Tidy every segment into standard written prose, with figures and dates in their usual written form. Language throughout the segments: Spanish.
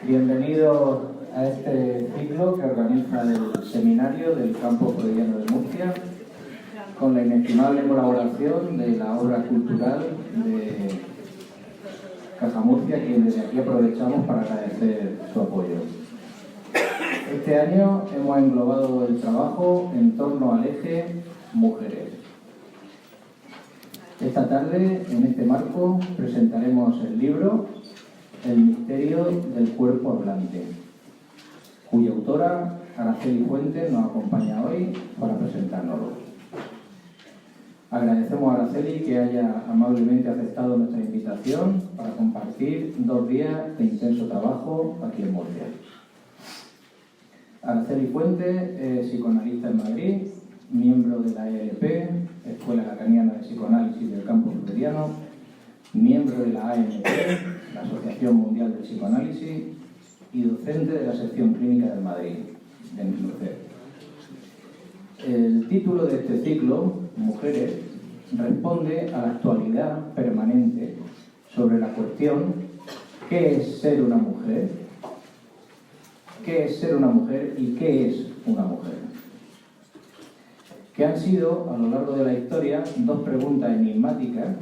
Bienvenidos a este ciclo que organiza el Seminario del Campo Freudiano de Murcia, con la inestimable colaboración de la obra cultural de Caja Murcia, quien desde aquí aprovechamos para agradecer su apoyo. Este año hemos englobado el trabajo en torno al eje mujeres. Esta tarde, en este marco, presentaremos el libro El misterio del cuerpo hablante, cuya autora, Araceli Fuentes, nos acompaña hoy para presentárnoslo. Agradecemos a Araceli que haya amablemente aceptado nuestra invitación para compartir 2 días de intenso trabajo aquí en Murcia. Araceli Fuentes es psicoanalista en Madrid, miembro de la ELP, Escuela Lacaniana de Psicoanálisis del Campo Freudiano, miembro de la AMP, la Asociación Mundial del Psicoanálisis, y docente de la sección clínica de Madrid, de MINUCEF. El título de este ciclo, Mujeres, responde a la actualidad permanente sobre la cuestión ¿qué es ser una mujer? ¿Qué es ser una mujer y qué es una mujer? Que han sido, a lo largo de la historia, 2 preguntas enigmáticas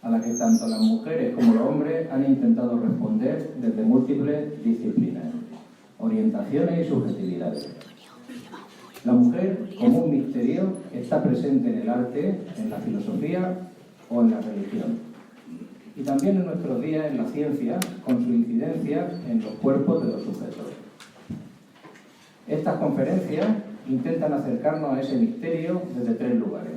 a las que tanto las mujeres como los hombres han intentado responder desde múltiples disciplinas, orientaciones y subjetividades. La mujer, como un misterio, está presente en el arte, en la filosofía o en la religión. Y también en nuestros días en la ciencia, con su incidencia en los cuerpos de los sujetos. Estas conferencias intentan acercarnos a ese misterio desde 3 lugares: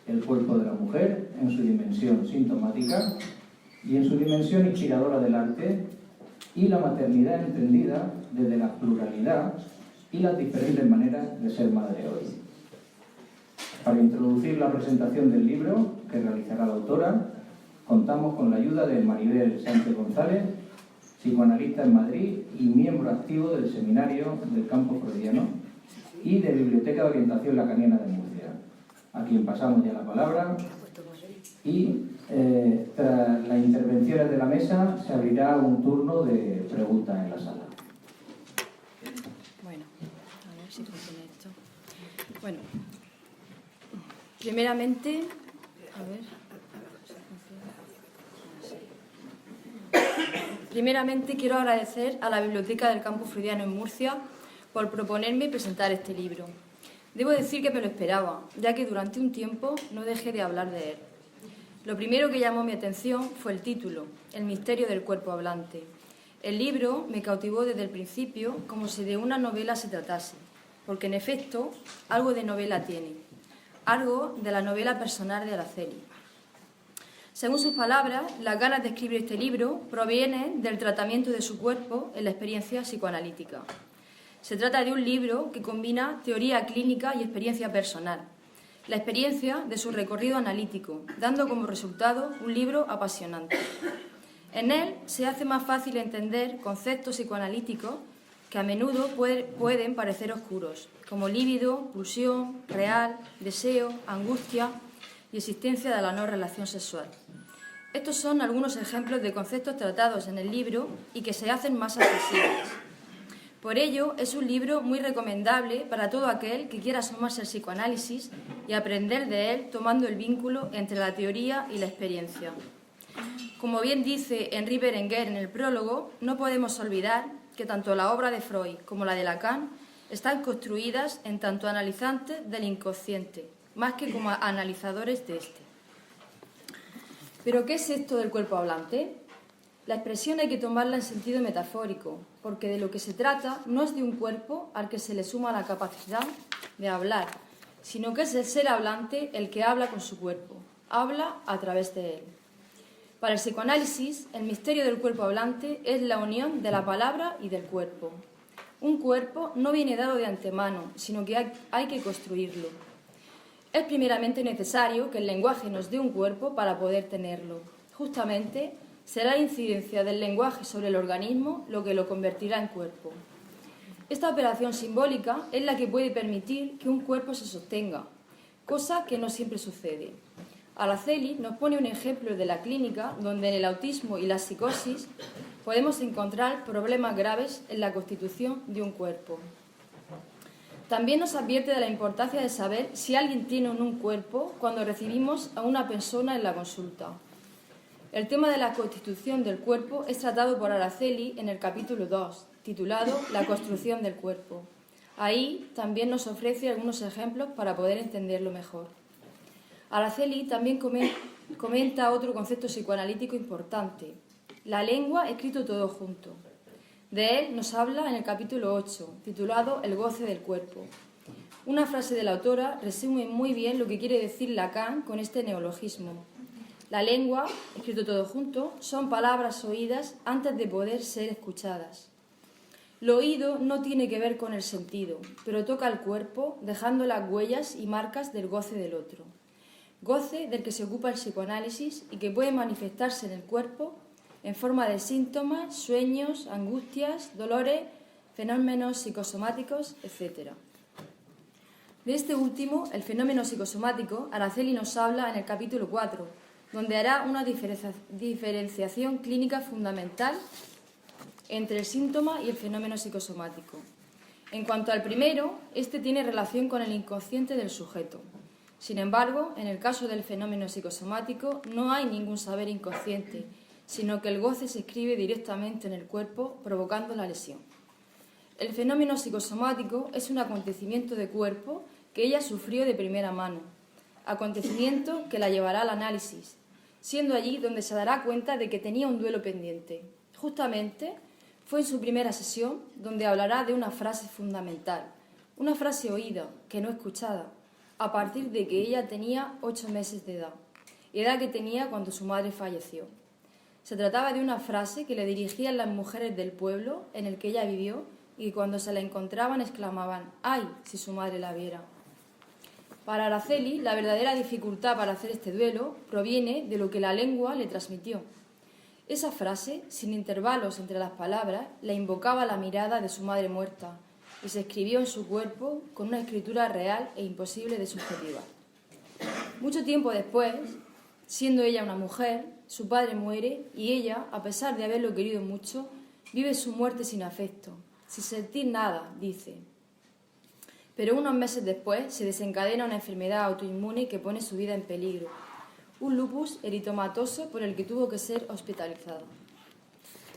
el cuerpo de la mujer en su dimensión sintomática y en su dimensión inspiradora del arte, y la maternidad entendida desde la pluralidad y las diferentes maneras de ser madre hoy. Para introducir la presentación del libro que realizará la autora, contamos con la ayuda de Maribel Sánchez González, psicoanalista en Madrid y miembro activo del Seminario del Campo Freudiano y de Biblioteca de Orientación Lacaniana de Murcia, a quien pasamos ya la palabra, y tras las intervenciones de la mesa se abrirá un turno de preguntas en la sala. Bueno, a ver si funciona esto. Bueno, primeramente, quiero agradecer a la Biblioteca del Campo Freudiano en Murcia por proponerme presentar este libro. Debo decir que me lo esperaba, ya que durante un tiempo no dejé de hablar de él. Lo primero que llamó mi atención fue el título, El misterio del cuerpo hablante. El libro me cautivó desde el principio como si de una novela se tratase, porque en efecto algo de novela tiene, algo de la novela personal de Araceli. Según sus palabras, las ganas de escribir este libro provienen del tratamiento de su cuerpo en la experiencia psicoanalítica. Se trata de un libro que combina teoría clínica y experiencia personal, la experiencia de su recorrido analítico, dando como resultado un libro apasionante. En él se hace más fácil entender conceptos psicoanalíticos que a menudo pueden parecer oscuros, como líbido, pulsión, real, deseo, angustia y existencia de la no relación sexual. Estos son algunos ejemplos de conceptos tratados en el libro y que se hacen más accesibles. Por ello, es un libro muy recomendable para todo aquel que quiera asomarse al psicoanálisis y aprender de él tomando el vínculo entre la teoría y la experiencia. Como bien dice Henri Berenguer en el prólogo, no podemos olvidar que tanto la obra de Freud como la de Lacan están construidas en tanto analizantes del inconsciente, más que como analizadores de este. ¿Pero qué es esto del cuerpo hablante? La expresión hay que tomarla en sentido metafórico, porque de lo que se trata no es de un cuerpo al que se le suma la capacidad de hablar, sino que es el ser hablante el que habla con su cuerpo, habla a través de él. Para el psicoanálisis, el misterio del cuerpo hablante es la unión de la palabra y del cuerpo. Un cuerpo no viene dado de antemano, sino que hay que construirlo. Es primeramente necesario que el lenguaje nos dé un cuerpo para poder tenerlo. Justamente, será la incidencia del lenguaje sobre el organismo lo que lo convertirá en cuerpo. Esta operación simbólica es la que puede permitir que un cuerpo se sostenga, cosa que no siempre sucede. Araceli nos pone un ejemplo de la clínica donde en el autismo y la psicosis podemos encontrar problemas graves en la constitución de un cuerpo. También nos advierte de la importancia de saber si alguien tiene o no un cuerpo cuando recibimos a una persona en la consulta. El tema de la constitución del cuerpo es tratado por Araceli en el capítulo 2, titulado La construcción del cuerpo. Ahí también nos ofrece algunos ejemplos para poder entenderlo mejor. Araceli también comenta otro concepto psicoanalítico importante, la lengua escrito todo junto. De él nos habla en el capítulo 8, titulado El goce del cuerpo. Una frase de la autora resume muy bien lo que quiere decir Lacan con este neologismo. La lengua, escrito todo junto, son palabras oídas antes de poder ser escuchadas. Lo oído no tiene que ver con el sentido, pero toca el cuerpo, dejando las huellas y marcas del goce del otro. Goce del que se ocupa el psicoanálisis y que puede manifestarse en el cuerpo en forma de síntomas, sueños, angustias, dolores, fenómenos psicosomáticos, etc. De este último, el fenómeno psicosomático, Araceli nos habla en el capítulo 4, donde hará una diferenciación clínica fundamental entre el síntoma y el fenómeno psicosomático. En cuanto al primero, este tiene relación con el inconsciente del sujeto. Sin embargo, en el caso del fenómeno psicosomático no hay ningún saber inconsciente, sino que el goce se escribe directamente en el cuerpo, provocando la lesión. El fenómeno psicosomático es un acontecimiento de cuerpo que ella sufrió de primera mano, acontecimiento que la llevará al análisis, siendo allí donde se dará cuenta de que tenía un duelo pendiente. Justamente fue en su primera sesión donde hablará de una frase fundamental, una frase oída, que no escuchada, a partir de que ella tenía 8 meses de edad que tenía cuando su madre falleció. Se trataba de una frase que le dirigían las mujeres del pueblo en el que ella vivió y cuando se la encontraban exclamaban «¡Ay, si su madre la viera!». Para Araceli, la verdadera dificultad para hacer este duelo proviene de lo que la lengua le transmitió. Esa frase, sin intervalos entre las palabras, la invocaba la mirada de su madre muerta y se escribió en su cuerpo con una escritura real e imposible de subjetivar. Mucho tiempo después, siendo ella una mujer, su padre muere y ella, a pesar de haberlo querido mucho, vive su muerte sin afecto, sin sentir nada, dice. Pero unos meses después se desencadena una enfermedad autoinmune que pone su vida en peligro, un lupus eritomatoso por el que tuvo que ser hospitalizado.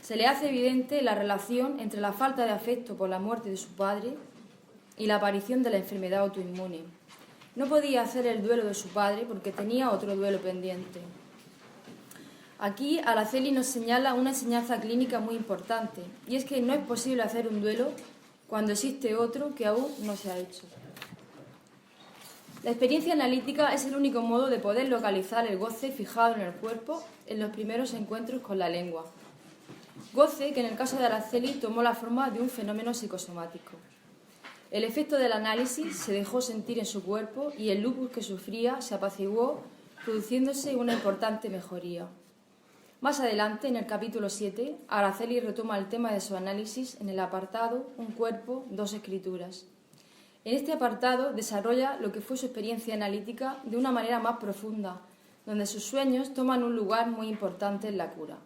Se le hace evidente la relación entre la falta de afecto por la muerte de su padre y la aparición de la enfermedad autoinmune. No podía hacer el duelo de su padre porque tenía otro duelo pendiente. Aquí Araceli nos señala una enseñanza clínica muy importante, y es que no es posible hacer un duelo cuando existe otro que aún no se ha hecho. La experiencia analítica es el único modo de poder localizar el goce fijado en el cuerpo en los primeros encuentros con la lengua. Goce que en el caso de Araceli tomó la forma de un fenómeno psicosomático. El efecto del análisis se dejó sentir en su cuerpo y el lupus que sufría se apaciguó, produciéndose una importante mejoría. Más adelante, en el capítulo 7, Araceli retoma el tema de su análisis en el apartado Un cuerpo, dos escrituras. En este apartado desarrolla lo que fue su experiencia analítica de una manera más profunda, donde sus sueños toman un lugar muy importante en la cura.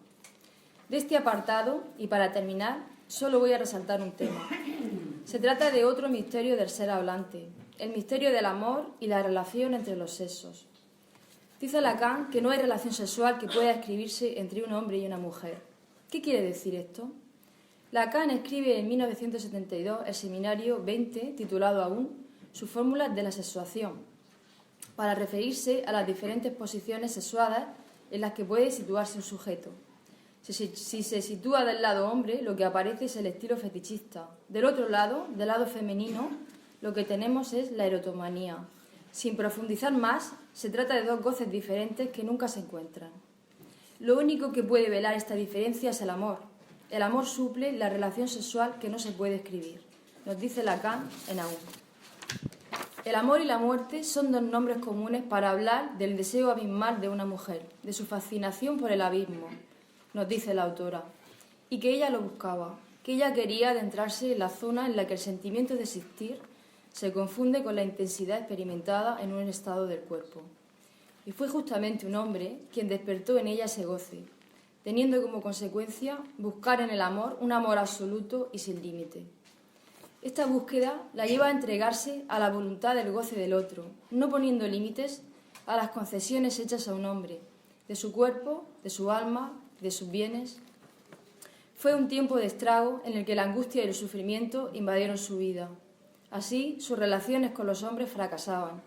De este apartado, y para terminar, solo voy a resaltar un tema. Se trata de otro misterio del ser hablante, el misterio del amor y la relación entre los sexos. Dice Lacan que no hay relación sexual que pueda escribirse entre un hombre y una mujer. ¿Qué quiere decir esto? Lacan escribe en 1972 el seminario 20, titulado aún Sus fórmulas de la sexuación, para referirse a las diferentes posiciones sexuadas en las que puede situarse un sujeto. Si se sitúa del lado hombre, lo que aparece es el estilo fetichista. Del otro lado, del lado femenino, lo que tenemos es la erotomanía. Sin profundizar más, se trata de dos goces diferentes que nunca se encuentran. Lo único que puede velar esta diferencia es el amor. El amor suple la relación sexual que no se puede escribir, nos dice Lacan en Aún. El amor y la muerte son dos nombres comunes para hablar del deseo abismal de una mujer, de su fascinación por el abismo, nos dice la autora, y que ella lo buscaba, que ella quería adentrarse en la zona en la que el sentimiento de existir se confunde con la intensidad experimentada en un estado del cuerpo. Y fue justamente un hombre quien despertó en ella ese goce. teniendo como consecuencia buscar en el amor un amor absoluto y sin límite. Esta búsqueda la lleva a entregarse a la voluntad del goce del otro, no poniendo límites a las concesiones hechas a un hombre, de su cuerpo, de su alma, de sus bienes. Fue un tiempo de estrago en el que la angustia y el sufrimiento invadieron su vida. Así, sus relaciones con los hombres fracasaban,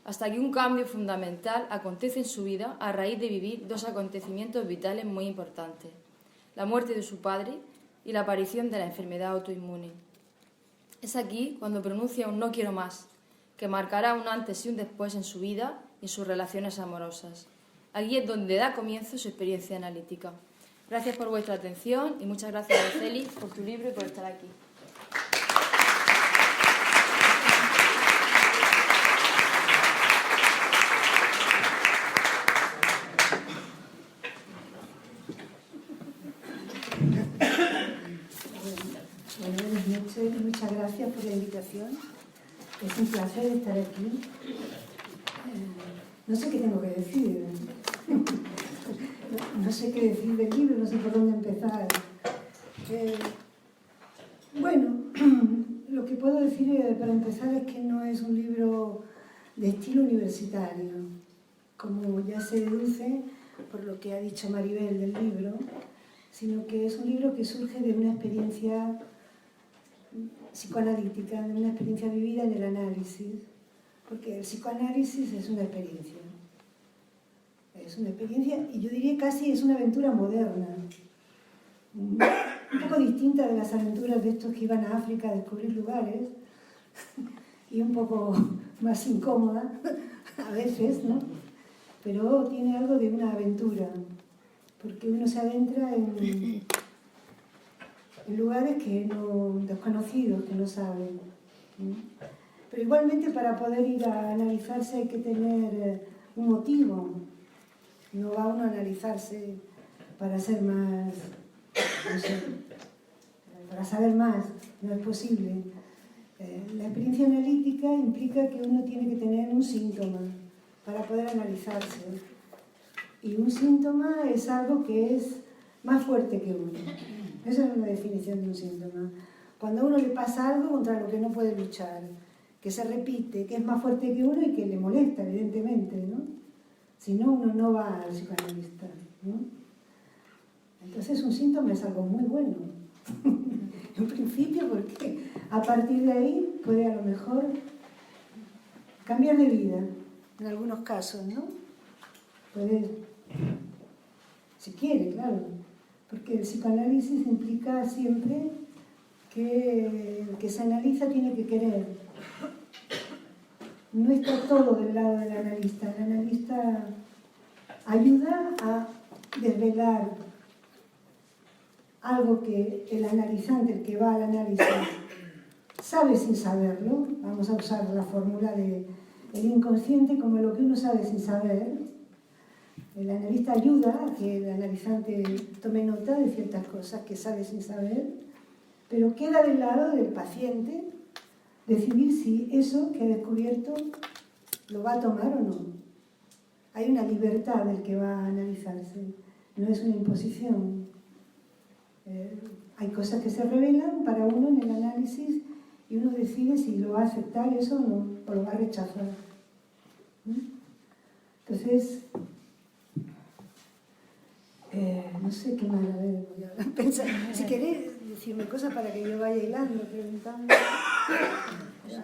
hasta que un cambio fundamental acontece en su vida a raíz de vivir dos acontecimientos vitales muy importantes: la muerte de su padre y la aparición de la enfermedad autoinmune. Es aquí cuando pronuncia un "no quiero más", que marcará un antes y un después en su vida y en sus relaciones amorosas. Allí es donde da comienzo su experiencia analítica. Gracias por vuestra atención y muchas gracias, Araceli, por tu libro y por estar aquí. Buenas noches, muchas gracias por la invitación. Es un placer estar aquí. No sé qué tengo que decir. No sé qué decir del libro, no sé por dónde empezar. Bueno, lo que puedo decir para empezar es que no es un libro de estilo universitario, como ya se deduce por lo que ha dicho Maribel del libro, sino que es un libro que surge de una experiencia psicoanalítica, de una experiencia vivida en el análisis, porque el psicoanálisis es una experiencia. Es una experiencia, y yo diría casi es una aventura moderna, un poco distinta de las aventuras de estos que iban a África a descubrir lugares, y un poco más incómoda a veces, ¿no? Pero tiene algo de una aventura, porque uno se adentra en lugares desconocidos, que no saben. Pero igualmente para poder ir a analizarse hay que tener un motivo. No va uno a analizarse para ser más, no sé, para saber más, no es posible. La experiencia analítica implica que uno tiene que tener un síntoma para poder analizarse. Y un síntoma es algo que es más fuerte que uno. Esa es una definición de un síntoma. Cuando a uno le pasa algo contra lo que no puede luchar, que se repite, que es más fuerte que uno y que le molesta, evidentemente, ¿no? Si no, uno no va al psicoanalista, ¿no? Entonces un síntoma es algo muy bueno. En principio, porque a partir de ahí puede a lo mejor cambiar de vida, en algunos casos, ¿no? Puede, si quiere, claro. Porque el psicoanálisis implica siempre que el que se analiza tiene que querer. No está todo del lado del analista. El analista ayuda a desvelar algo que el analizante, el que va al análisis, sabe sin saberlo. Vamos a usar la fórmula del inconsciente como lo que uno sabe sin saber. El analista ayuda a que el analizante tome nota de ciertas cosas que sabe sin saber, pero queda del lado del paciente decidir si eso que ha descubierto lo va a tomar o no. Hay una libertad del que va a analizarse, no es una imposición. Hay cosas que se revelan para uno en el análisis y uno decide si lo va a aceptar eso o no, o lo va a rechazar. Entonces, no sé qué más, a ver, voy a pensar. Si queréis decirme cosas para que yo vaya hilando, preguntando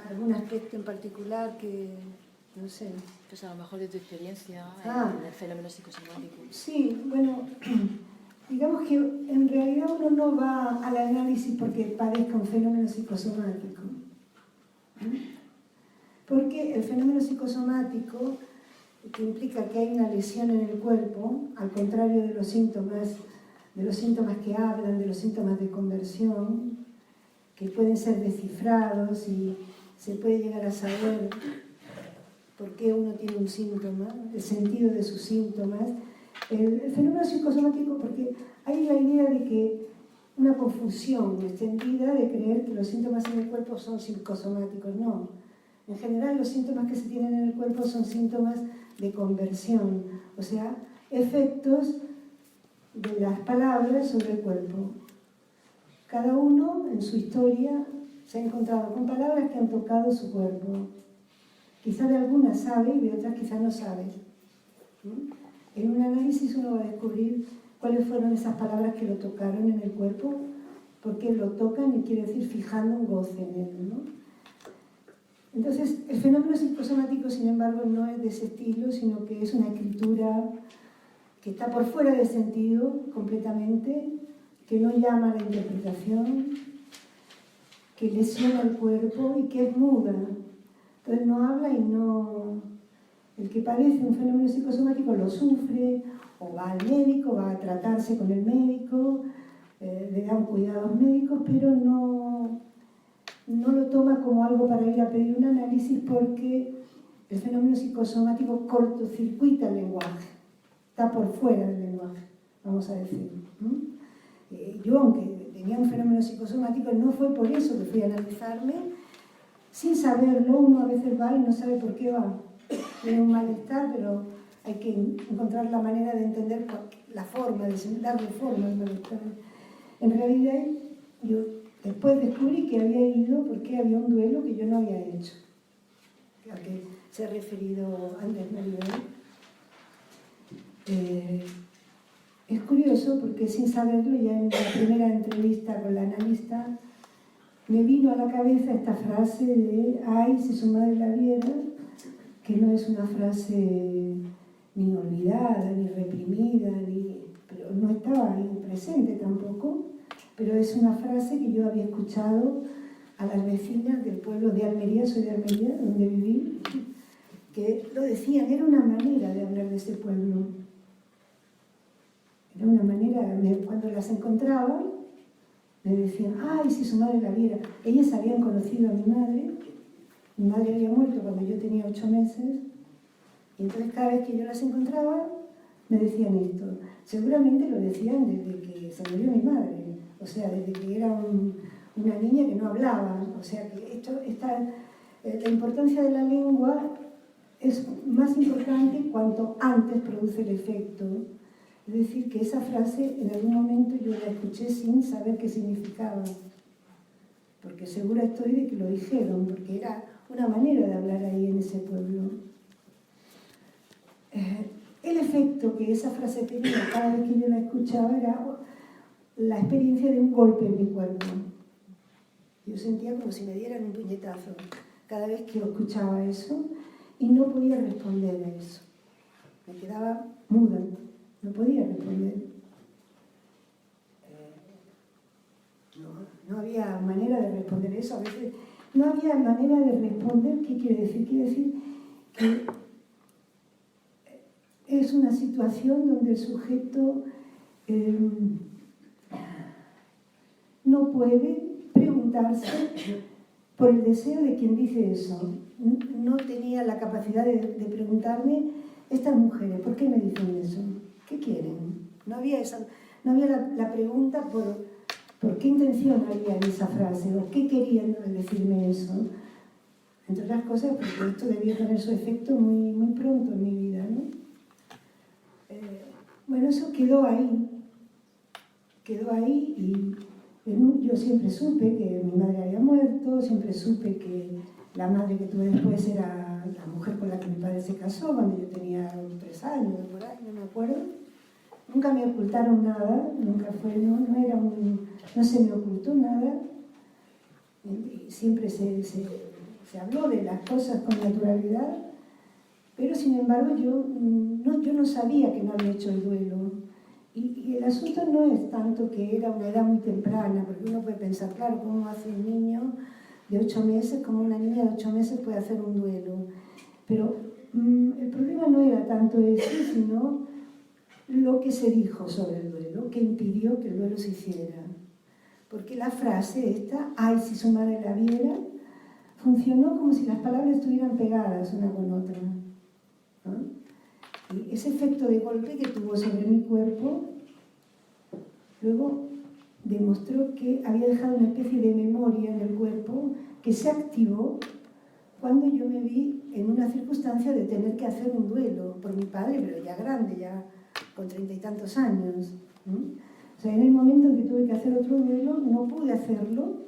algún aspecto en particular que, no sé. Pues a lo mejor de tu experiencia en el fenómeno psicosomático. Sí, bueno, digamos que en realidad uno no va al análisis porque padezca un fenómeno psicosomático. Porque el fenómeno psicosomático, que implica que hay una lesión en el cuerpo, al contrario de los síntomas que hablan, de los síntomas de conversión, que pueden ser descifrados y se puede llegar a saber por qué uno tiene un síntoma, el sentido de sus síntomas. El fenómeno psicosomático, porque hay la idea de que una confusión extendida de creer que los síntomas en el cuerpo son psicosomáticos. No. En general, los síntomas que se tienen en el cuerpo son síntomas de conversión, o sea, efectos de las palabras sobre el cuerpo. Cada uno en su historia se ha encontrado con palabras que han tocado su cuerpo. Quizá de algunas sabe y de otras quizá no sabe. En un análisis uno va a descubrir cuáles fueron esas palabras que lo tocaron en el cuerpo, porque lo tocan y quiere decir fijando un goce en él, ¿no? Entonces, el fenómeno psicosomático, sin embargo, no es de ese estilo, sino que es una escritura que está por fuera de sentido completamente, que no llama a la interpretación, que lesiona el cuerpo y que es muda. Entonces no habla y no... El que padece un fenómeno psicosomático lo sufre, o va al médico, va a tratarse con el médico, le dan cuidados médicos, pero no lo toma como algo para ir a pedir un análisis, porque el fenómeno psicosomático cortocircuita el lenguaje, está por fuera del lenguaje, vamos a decir. Yo, aunque tenía un fenómeno psicosomático, no fue por eso que fui a analizarme. Sin saberlo, uno a veces va y no sabe por qué va. Tiene un malestar, pero hay que encontrar la manera de entender la forma, de darle forma al malestar. En realidad, yo después descubrí que había ido porque había un duelo que yo no había hecho, al que se ha referido antes Maribel. Es curioso porque sin saberlo, ya en la primera entrevista con la analista, me vino a la cabeza esta frase de «ay, si su madre la viera», que no es una frase ni olvidada, ni reprimida, pero no estaba ahí presente tampoco, pero es una frase que yo había escuchado a las vecinas del pueblo de Almería, soy de Almería, donde viví, que lo decían, era una manera de hablar de ese pueblo. Era una manera, cuando las encontraba, me decían, ay, si su madre la viera. Ellas habían conocido a mi madre había muerto cuando yo tenía 8 meses, y entonces cada vez que yo las encontraba, me decían esto. Seguramente lo decían desde que se murió mi madre, o sea, desde que era una niña que no hablaba, o sea, que la importancia de la lengua es más importante cuanto antes produce el efecto. Es decir, que esa frase en algún momento yo la escuché sin saber qué significaba, porque segura estoy de que lo dijeron, porque era una manera de hablar ahí en ese pueblo. El efecto que esa frase tenía cada vez que yo la escuchaba era la experiencia de un golpe en mi cuerpo. Yo sentía como si me dieran un puñetazo cada vez que yo escuchaba eso, y no podía responder a eso. Me quedaba muda. No podía responder. No había manera de responder eso. A veces no había manera de responder. ¿Qué quiere decir? Quiere decir que es una situación donde el sujeto no puede preguntarse por el deseo de quien dice eso. No tenía la capacidad de preguntarme, estas mujeres, ¿por qué me dicen eso? ¿Qué quieren? No había la pregunta por qué intención había en esa frase o qué querían decirme eso. Entre otras cosas, porque esto debía tener su efecto muy, muy pronto en mi vida, ¿no? Bueno, eso quedó ahí. Quedó ahí y yo siempre supe que mi madre había muerto, siempre supe que la madre que tuve después era la mujer con la que mi padre se casó cuando yo tenía 3 años, por ahí, no me acuerdo. Nunca me ocultaron nada, no se me ocultó nada. Y siempre se habló de las cosas con naturalidad, pero sin embargo yo no sabía que no había hecho el duelo. Y el asunto no es tanto que era una edad muy temprana, porque uno puede pensar, claro, ¿cómo hace un niño de 8 meses, como una niña de 8 meses puede hacer un duelo? Pero el problema no era tanto eso, sino lo que se dijo sobre el duelo, que impidió que el duelo se hiciera. Porque la frase esta, ay, si su madre la viera, funcionó como si las palabras estuvieran pegadas una con otra, ¿no? Y ese efecto de golpe que tuvo sobre mi cuerpo, luego demostró que había dejado una especie de memoria en el cuerpo que se activó cuando yo me vi en una circunstancia de tener que hacer un duelo por mi padre, pero ya grande, ya con 30 y tantos años. O sea, en el momento en que tuve que hacer otro duelo, no pude hacerlo,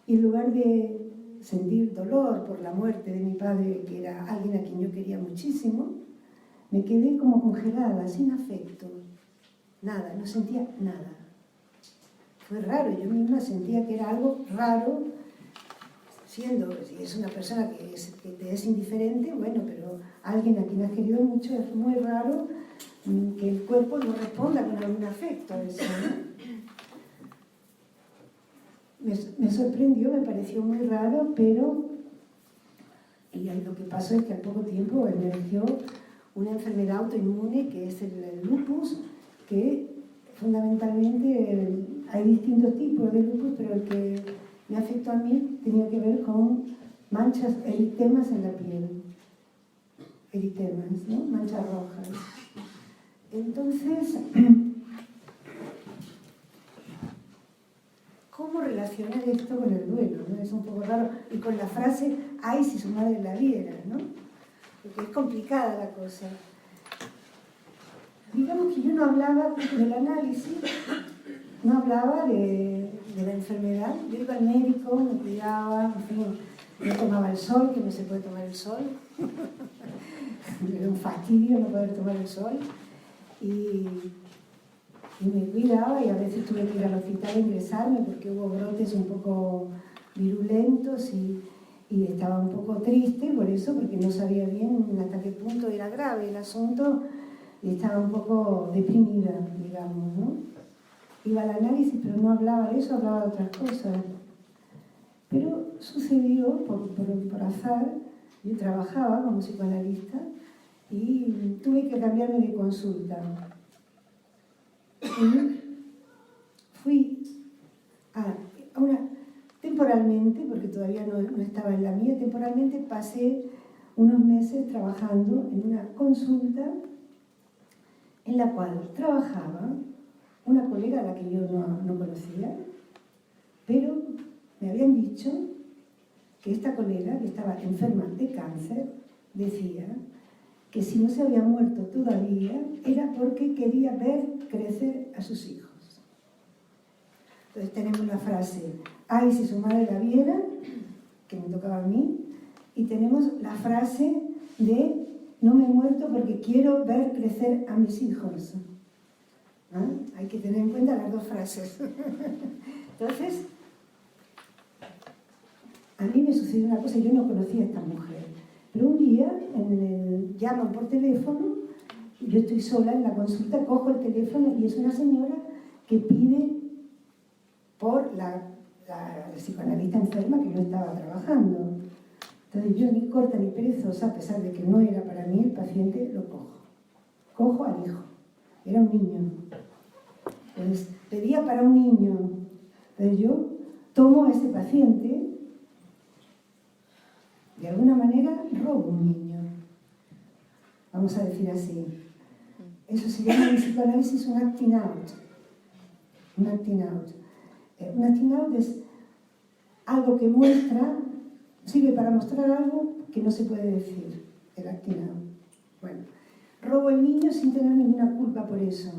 y en lugar de sentir dolor por la muerte de mi padre, que era alguien a quien yo quería muchísimo, me quedé como congelada, sin afecto, nada, no sentía nada. Fue raro, yo misma sentía que era algo raro, siendo, si es una persona que te es indiferente, bueno, pero alguien a quien has querido mucho, es muy raro que el cuerpo no responda con algún afecto a eso, ¿no? Me sorprendió, me pareció muy raro, pero y lo que pasó es que al poco tiempo emergió una enfermedad autoinmune que es el lupus, que fundamentalmente hay distintos tipos de lupus, pero el que me afectó a mí tenía que ver con manchas, eritemas en la piel, eritemas, ¿no? Manchas rojas. Entonces, ¿cómo relacionar esto con el duelo? ¿No? Es un poco raro. Y con la frase, ay, si su madre la viera, ¿no? Porque es complicada la cosa. Digamos que yo no hablaba del análisis, no hablaba de la enfermedad. Yo iba al médico, me cuidaba, en fin, yo tomaba el sol, que no se puede tomar el sol. Era un fastidio no poder tomar el sol. Y me cuidaba, y a veces tuve que ir al hospital a ingresarme porque hubo brotes un poco virulentos y estaba un poco triste por eso, porque no sabía bien hasta qué punto era grave el asunto y estaba un poco deprimida, digamos, ¿no? Iba al análisis, pero no hablaba de eso, hablaba de otras cosas. Pero sucedió, por azar, yo trabajaba como psicoanalista y tuve que cambiarme de consulta. Y fui temporalmente, porque todavía no estaba en la mía, temporalmente pasé unos meses trabajando en una consulta en la cual trabajaba una colega a la que yo no conocía, pero me habían dicho que esta colega, que estaba enferma de cáncer, decía que si no se había muerto todavía era porque quería ver crecer a sus hijos. Entonces tenemos la frase, ay, si su madre la viera, que me tocaba a mí, y tenemos la frase de no me he muerto porque quiero ver crecer a mis hijos. ¿Ah? Hay que tener en cuenta las dos frases. Entonces, a mí me sucedió una cosa, yo no conocía a esta mujer, pero un día llaman por teléfono, yo estoy sola en la consulta, cojo el teléfono y es una señora que pide por la psicoanalista enferma que no estaba trabajando. Entonces yo, ni corta ni perezosa, a pesar de que no era para mí el paciente, lo cojo. Cojo al hijo. Era un niño. Entonces pedía para un niño. Entonces yo tomo a ese paciente, de alguna manera robo un niño. Vamos a decir así. Eso se llama en psicoanálisis un acting out. Un acting out. Un acting out es algo que muestra, sirve para mostrar algo que no se puede decir, el acting out. Bueno, robo el niño sin tener ninguna culpa por eso.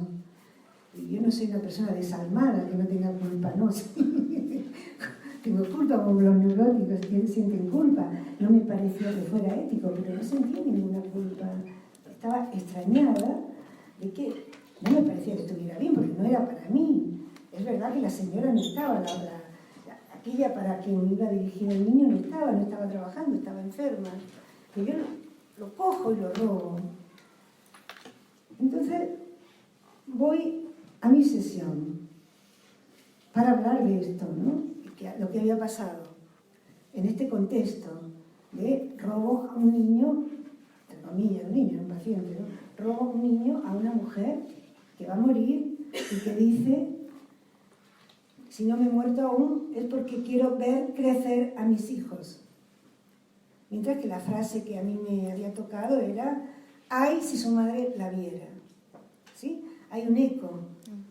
Y yo no soy una persona desalmada que no tenga culpa, no. Tengo culpa como los neuróticos que sienten culpa. No me pareció que fuera ético, pero no sentía ninguna culpa. Estaba extrañada de que no me parecía que estuviera bien, porque no era para mí. Es verdad que la señora no estaba, aquella para quien iba dirigido el niño no estaba trabajando, estaba enferma. Pero yo lo cojo y lo robo. Entonces voy a mi sesión para hablar de esto, ¿no? Lo que había pasado en este contexto de robo a un niño, entre comillas, un niño, un paciente, ¿no? Robo a un niño a una mujer que va a morir y que dice, si no me he muerto aún es porque quiero ver crecer a mis hijos. Mientras que la frase que a mí me había tocado era, ay, si su madre la viera. ¿Sí? Hay un eco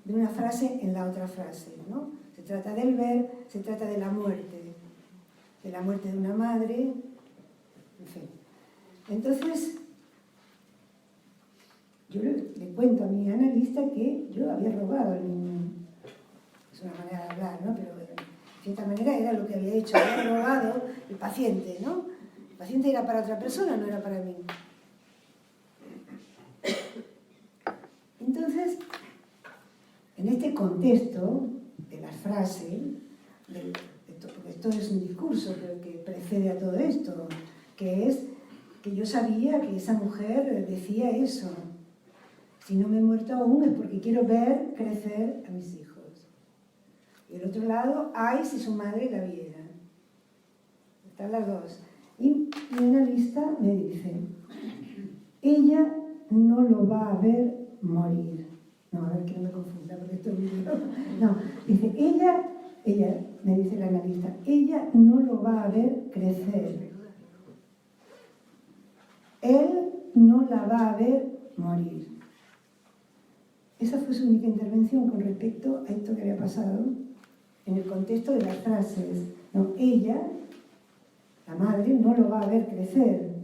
de una frase en la otra frase, ¿no? Se trata del ver, se trata de la muerte de una madre, en fin. Entonces, yo le cuento a mi analista que yo había robado al niño. Es una manera de hablar, ¿no? Pero de cierta manera era lo que había hecho, había robado el paciente, ¿no? El paciente era para otra persona, no era para mí. Entonces, en este contexto de las frases, porque esto es un discurso que precede a todo esto, que es que yo sabía que esa mujer decía eso. Si no me he muerto aún es porque quiero ver crecer a mis hijos. Y del otro lado, ay, si su madre la viera. Están las dos. Y mi analista me dice, ella no lo va a ver morir. No, a ver que no me confunda, porque esto es video. No, dice, ella, me dice la analista, ella no lo va a ver crecer. Él no la va a ver morir. Esa fue su única intervención con respecto a esto que había pasado en el contexto de las frases. No, ella, la madre, no lo va a ver crecer.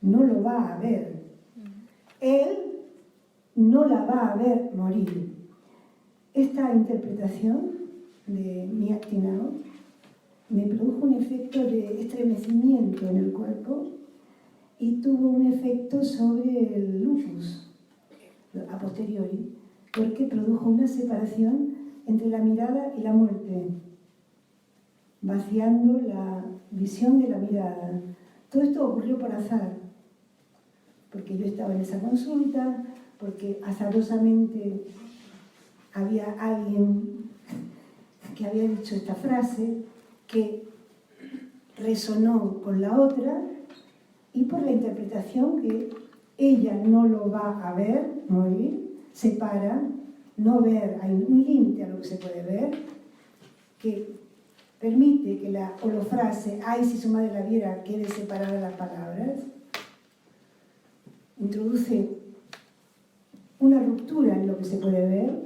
No lo va a ver. Él no la va a ver morir. Esta interpretación de Mia Actinao me produjo un efecto de estremecimiento en el cuerpo y tuvo un efecto sobre el lupus a posteriori, porque produjo una separación entre la mirada y la muerte, vaciando la visión de la mirada. Todo esto ocurrió por azar, porque yo estaba en esa consulta, porque azarosamente había alguien que había dicho esta frase que resonó con la otra, y por la interpretación que ella no lo va a ver morir, separa, no ver, hay un límite a lo que se puede ver, que permite que la holofrase, ay, si su madre la viera, quede separada las palabras, introduce una ruptura en lo que se puede ver,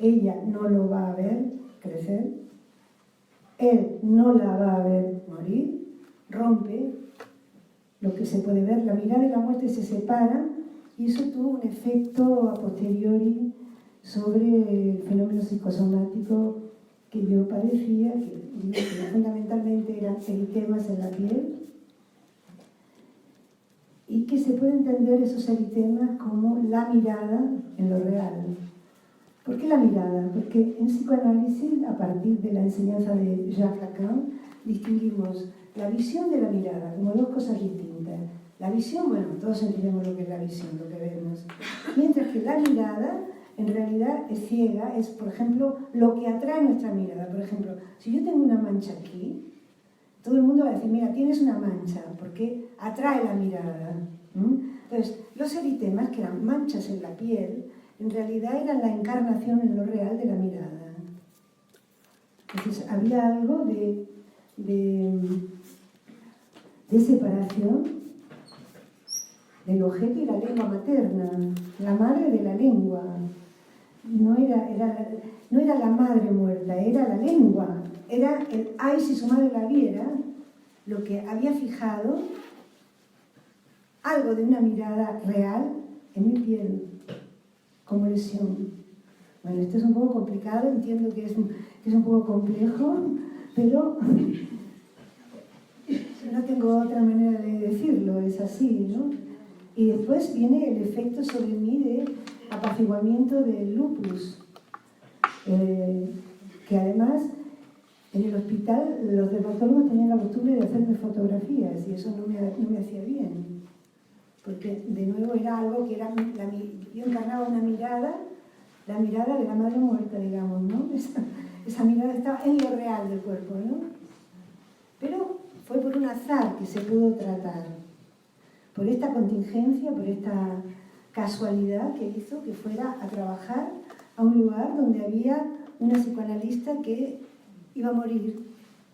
ella no lo va a ver crecer, él no la va a ver morir, rompe lo que se puede ver, la mirada y la muerte se separan, y eso tuvo un efecto a posteriori sobre el fenómeno psicosomático que yo padecía, que fundamentalmente eran eritemas en la piel, y que se puede entender esos eritemas como la mirada en lo real. ¿Por qué la mirada? Porque en psicoanálisis, a partir de la enseñanza de Jacques Lacan, distinguimos la visión de la mirada como dos cosas distintas. La visión, bueno, todos entendemos lo que es la visión, lo que vemos. Mientras que la mirada, en realidad, es ciega, es, por ejemplo, lo que atrae nuestra mirada. Por ejemplo, si yo tengo una mancha aquí, todo el mundo va a decir, mira, tienes una mancha, porque atrae la mirada. Entonces, los eritemas, que eran manchas en la piel, en realidad eran la encarnación en lo real de la mirada. Entonces, había algo de separación del objeto y la lengua materna, la madre de la lengua. No era la madre muerta, era la lengua. Era el ay, si su madre la viera, lo que había fijado algo de una mirada real en mi piel, como lesión. Bueno, esto es un poco complicado, entiendo que es un poco complejo, pero no tengo otra manera de decirlo, es así, ¿no? Y después viene el efecto sobre mí de apaciguamiento del lupus, que además en el hospital los dermatólogos tenían la costumbre de hacerme fotografías y eso no me hacía bien, porque de nuevo era algo que era yo encarnaba una mirada, la mirada de la madre muerta, digamos, ¿no? Esa mirada estaba en lo real del cuerpo, ¿no? Pero fue por un azar que se pudo tratar, por esta contingencia, por esta casualidad que hizo que fuera a trabajar a un lugar donde había una psicoanalista que iba a morir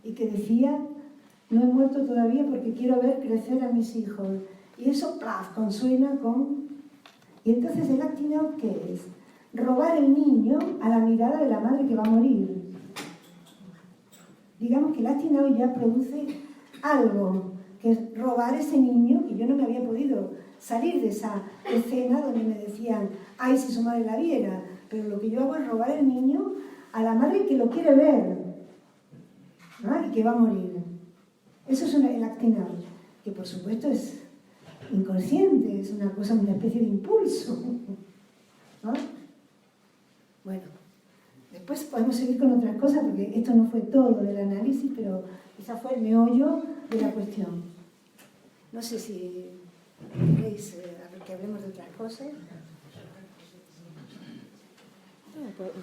y que decía, no he muerto todavía porque quiero ver crecer a mis hijos. Y eso, ¡plaf!, consuena con... Y entonces el Actinao, ¿qué es? Robar el niño a la mirada de la madre que va a morir. Digamos que el Actinao ya produce algo que es robar ese niño, que yo no me había podido salir de esa escena donde me decían, ay, si su madre la viera, pero lo que yo hago es robar el niño a la madre que lo quiere ver, ¿no? Y que va a morir. Eso es el acting out, que por supuesto es inconsciente, es una cosa, una especie de impulso, ¿no? Bueno, después podemos seguir con otras cosas, porque esto no fue todo del análisis, pero ese fue el meollo de la cuestión. No sé si queréis que hablemos de otras cosas.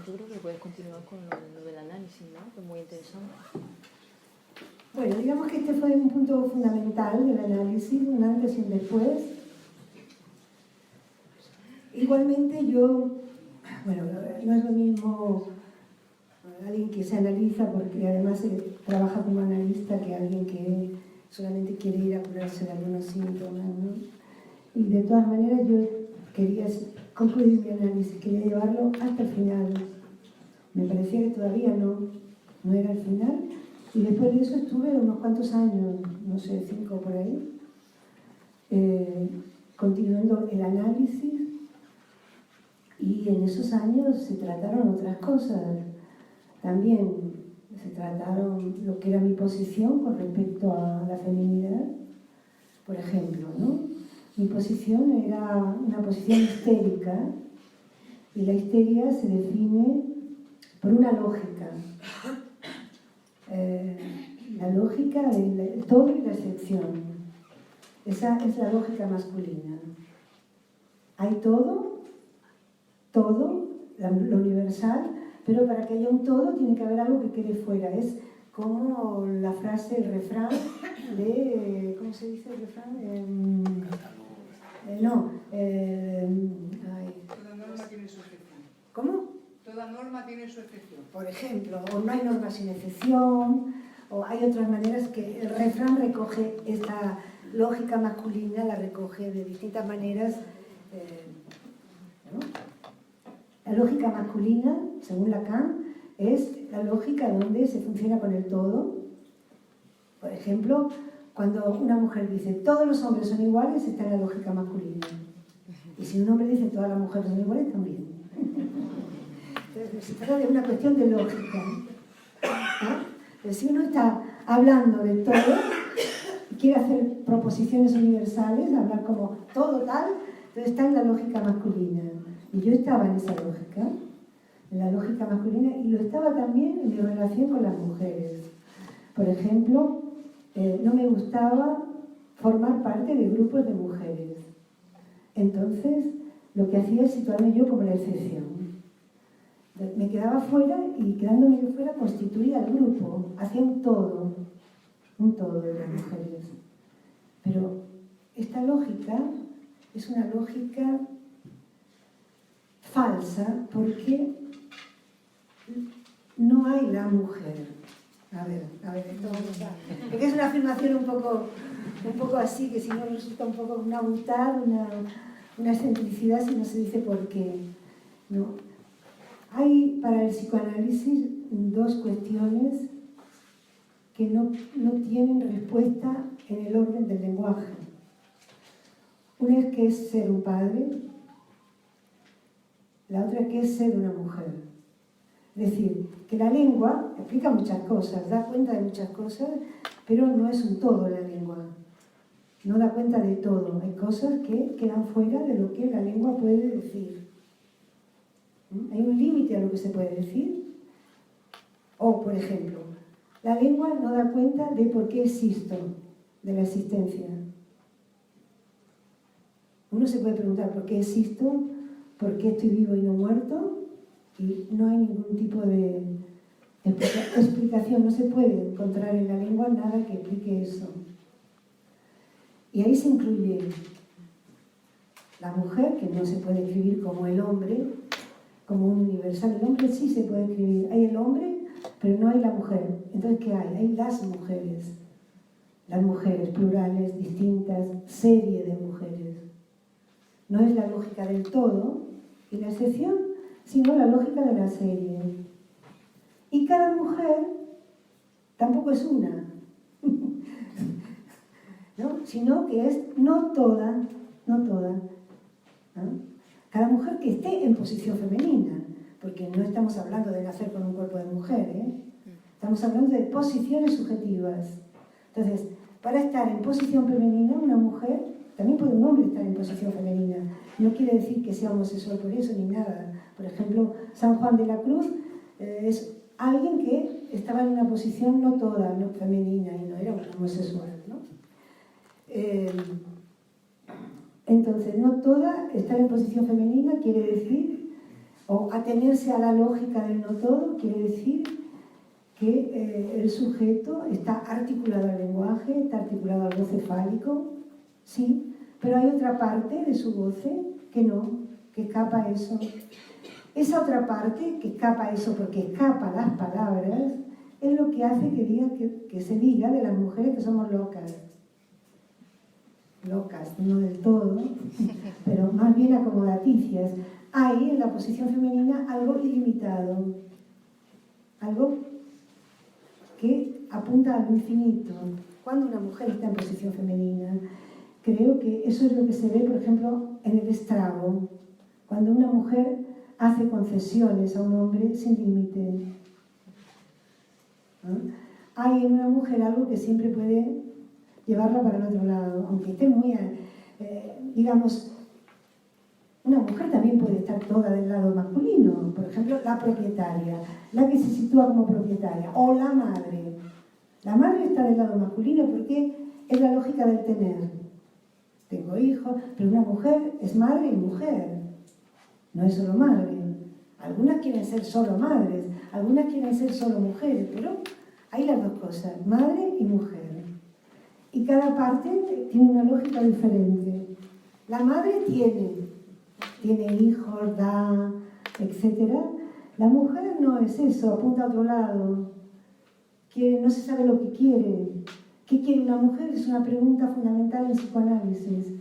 Yo creo que puedes continuar con lo del análisis, ¿no? Que es muy interesante. Bueno, digamos que este fue un punto fundamental del análisis, un antes y un después. Igualmente yo, bueno, no es lo mismo alguien que se analiza, porque además trabaja como analista, que alguien que solamente quiere ir a curarse de algunos síntomas, ¿no? Y de todas maneras yo quería concluir mi análisis, quería llevarlo hasta el final. Me parecía que todavía no era el final. Y después de eso estuve unos cuantos años, no sé, 5 por ahí, continuando el análisis, y en esos años se trataron otras cosas. También se trataron lo que era mi posición con respecto a la feminidad, por ejemplo, ¿no? Mi posición era una posición histérica, y la histeria se define por una lógica. La lógica del todo y la excepción. Esa es la lógica masculina. Hay todo, lo universal, pero para que haya un todo tiene que haber algo que quede fuera. Es como la frase, el refrán de... ¿Cómo se dice el refrán? Toda norma tiene su excepción. ¿Cómo? Toda norma tiene su excepción. Por ejemplo, o no hay norma sin excepción, o hay otras maneras que el refrán recoge esta lógica masculina, la recoge de distintas maneras, ¿no? La lógica masculina, según Lacan, es la lógica donde se funciona con el todo. Por ejemplo, cuando una mujer dice todos los hombres son iguales, está en la lógica masculina. Y si un hombre dice todas las mujeres son iguales, también. Entonces, se trata de una cuestión de lógica, ¿no? Pero si uno está hablando del todo y quiere hacer proposiciones universales, hablar como todo tal, entonces está en la lógica masculina. Y yo estaba en esa lógica, en la lógica masculina, y lo estaba también en mi relación con las mujeres. Por ejemplo, no me gustaba formar parte de grupos de mujeres. Entonces, lo que hacía es situarme yo como la excepción. Me quedaba fuera, y quedándome yo fuera constituía el grupo, hacía un todo de las mujeres. Pero esta lógica es una lógica falsa, porque no hay la mujer. A ver, esto vamos a... Porque es una afirmación un poco así, que si no resulta un poco una abultad, una excentricidad si no se dice por qué, ¿no? Hay para el psicoanálisis dos cuestiones que no tienen respuesta en el orden del lenguaje. Una es qué es ser un padre, la otra qué es ser una mujer. Es decir, que la lengua explica muchas cosas, da cuenta de muchas cosas, pero no es un todo la lengua. No da cuenta de todo. Hay cosas que quedan fuera de lo que la lengua puede decir. Hay un límite a lo que se puede decir. O, por ejemplo, la lengua no da cuenta de por qué existo, de la existencia. Uno se puede preguntar por qué existo, por qué estoy vivo y no muerto, y no hay ningún tipo de explicación. No se puede encontrar en la lengua nada que explique eso. Y ahí se incluye la mujer, que no se puede escribir como el hombre, como un universal. El hombre sí se puede escribir. Hay el hombre, pero no hay la mujer. Entonces, ¿qué hay? Hay las mujeres. Las mujeres, plurales, distintas, serie de mujeres. No es la lógica del todo y la excepción, sino la lógica de la serie. Y cada mujer tampoco es una. sino que es no toda, ¿no? Cada mujer que esté en posición femenina, porque no estamos hablando de nacer con un cuerpo de mujer, estamos hablando de posiciones subjetivas. Entonces, para estar en posición femenina, una mujer, también puede un hombre estar en posición femenina. No quiere decir que sea homosexual por eso ni nada. Por ejemplo, San Juan de la Cruz es alguien que estaba en una posición no toda, no femenina, y no era un homosexual, ¿no? Entonces, no toda, estar en posición femenina quiere decir, o atenerse a la lógica del no todo, quiere decir que el sujeto está articulado al lenguaje, está articulado al goce fálico, sí, pero hay otra parte de su goce que no, que escapa a eso. Esa otra parte que escapa a eso porque escapa a las palabras es lo que hace que se diga de las mujeres que somos locas. Locas, no del todo, pero más bien acomodaticias. Hay en la posición femenina algo ilimitado, algo que apunta al infinito. Cuando una mujer está en posición femenina, creo que eso es lo que se ve, por ejemplo, en el estrago. Cuando una mujer hace concesiones a un hombre sin límite. Hay en una mujer algo que siempre puede llevarla para el otro lado, aunque esté muy, digamos, una mujer también puede estar toda del lado masculino, por ejemplo, la propietaria, la que se sitúa como propietaria, o la madre. La madre está del lado masculino porque es la lógica del tener. Tengo hijos, pero una mujer es madre y mujer, no es solo madre. Algunas quieren ser solo madres, algunas quieren ser solo mujeres, pero hay las dos cosas, madre y mujer. Y cada parte tiene una lógica diferente. La madre tiene hijos, da, etc. La mujer no es eso, apunta a otro lado. No se sabe lo que quiere. ¿Qué quiere una mujer? Es una pregunta fundamental en psicoanálisis.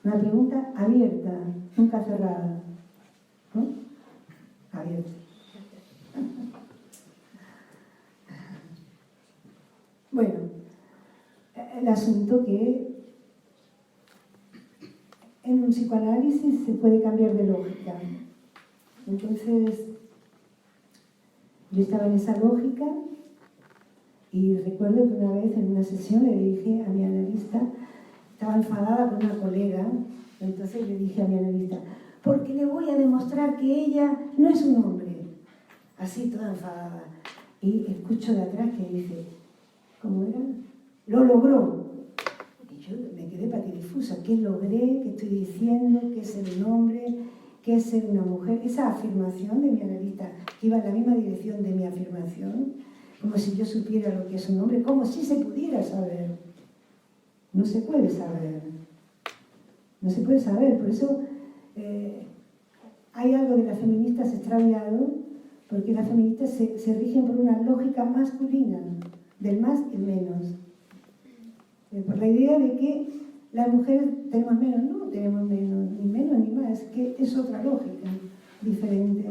Una pregunta abierta, nunca cerrada. ¿No? Abierta. Bueno, el asunto que en un psicoanálisis se puede cambiar de lógica. Entonces, yo estaba en esa lógica y recuerdo que una vez en una sesión le dije a mi analista, estaba enfadada con una colega, entonces le dije a mi analista, porque le voy a demostrar que ella no es un hombre. Así, toda enfadada. Y escucho de atrás que dice, ¿cómo era? Lo logró. Y yo me quedé patidifusa. ¿Qué logré? ¿Qué estoy diciendo? ¿Qué es ser un hombre? ¿Qué es ser una mujer? Esa afirmación de mi analista, que iba en la misma dirección de mi afirmación, como si yo supiera lo que es un hombre, como si se pudiera saber. No se puede saber. No se puede saber. Por eso hay algo de las feministas extraviado, porque las feministas se rigen por una lógica masculina, del más y el menos. Por la idea de que las mujeres tenemos menos, no tenemos menos ni más, que es otra lógica diferente,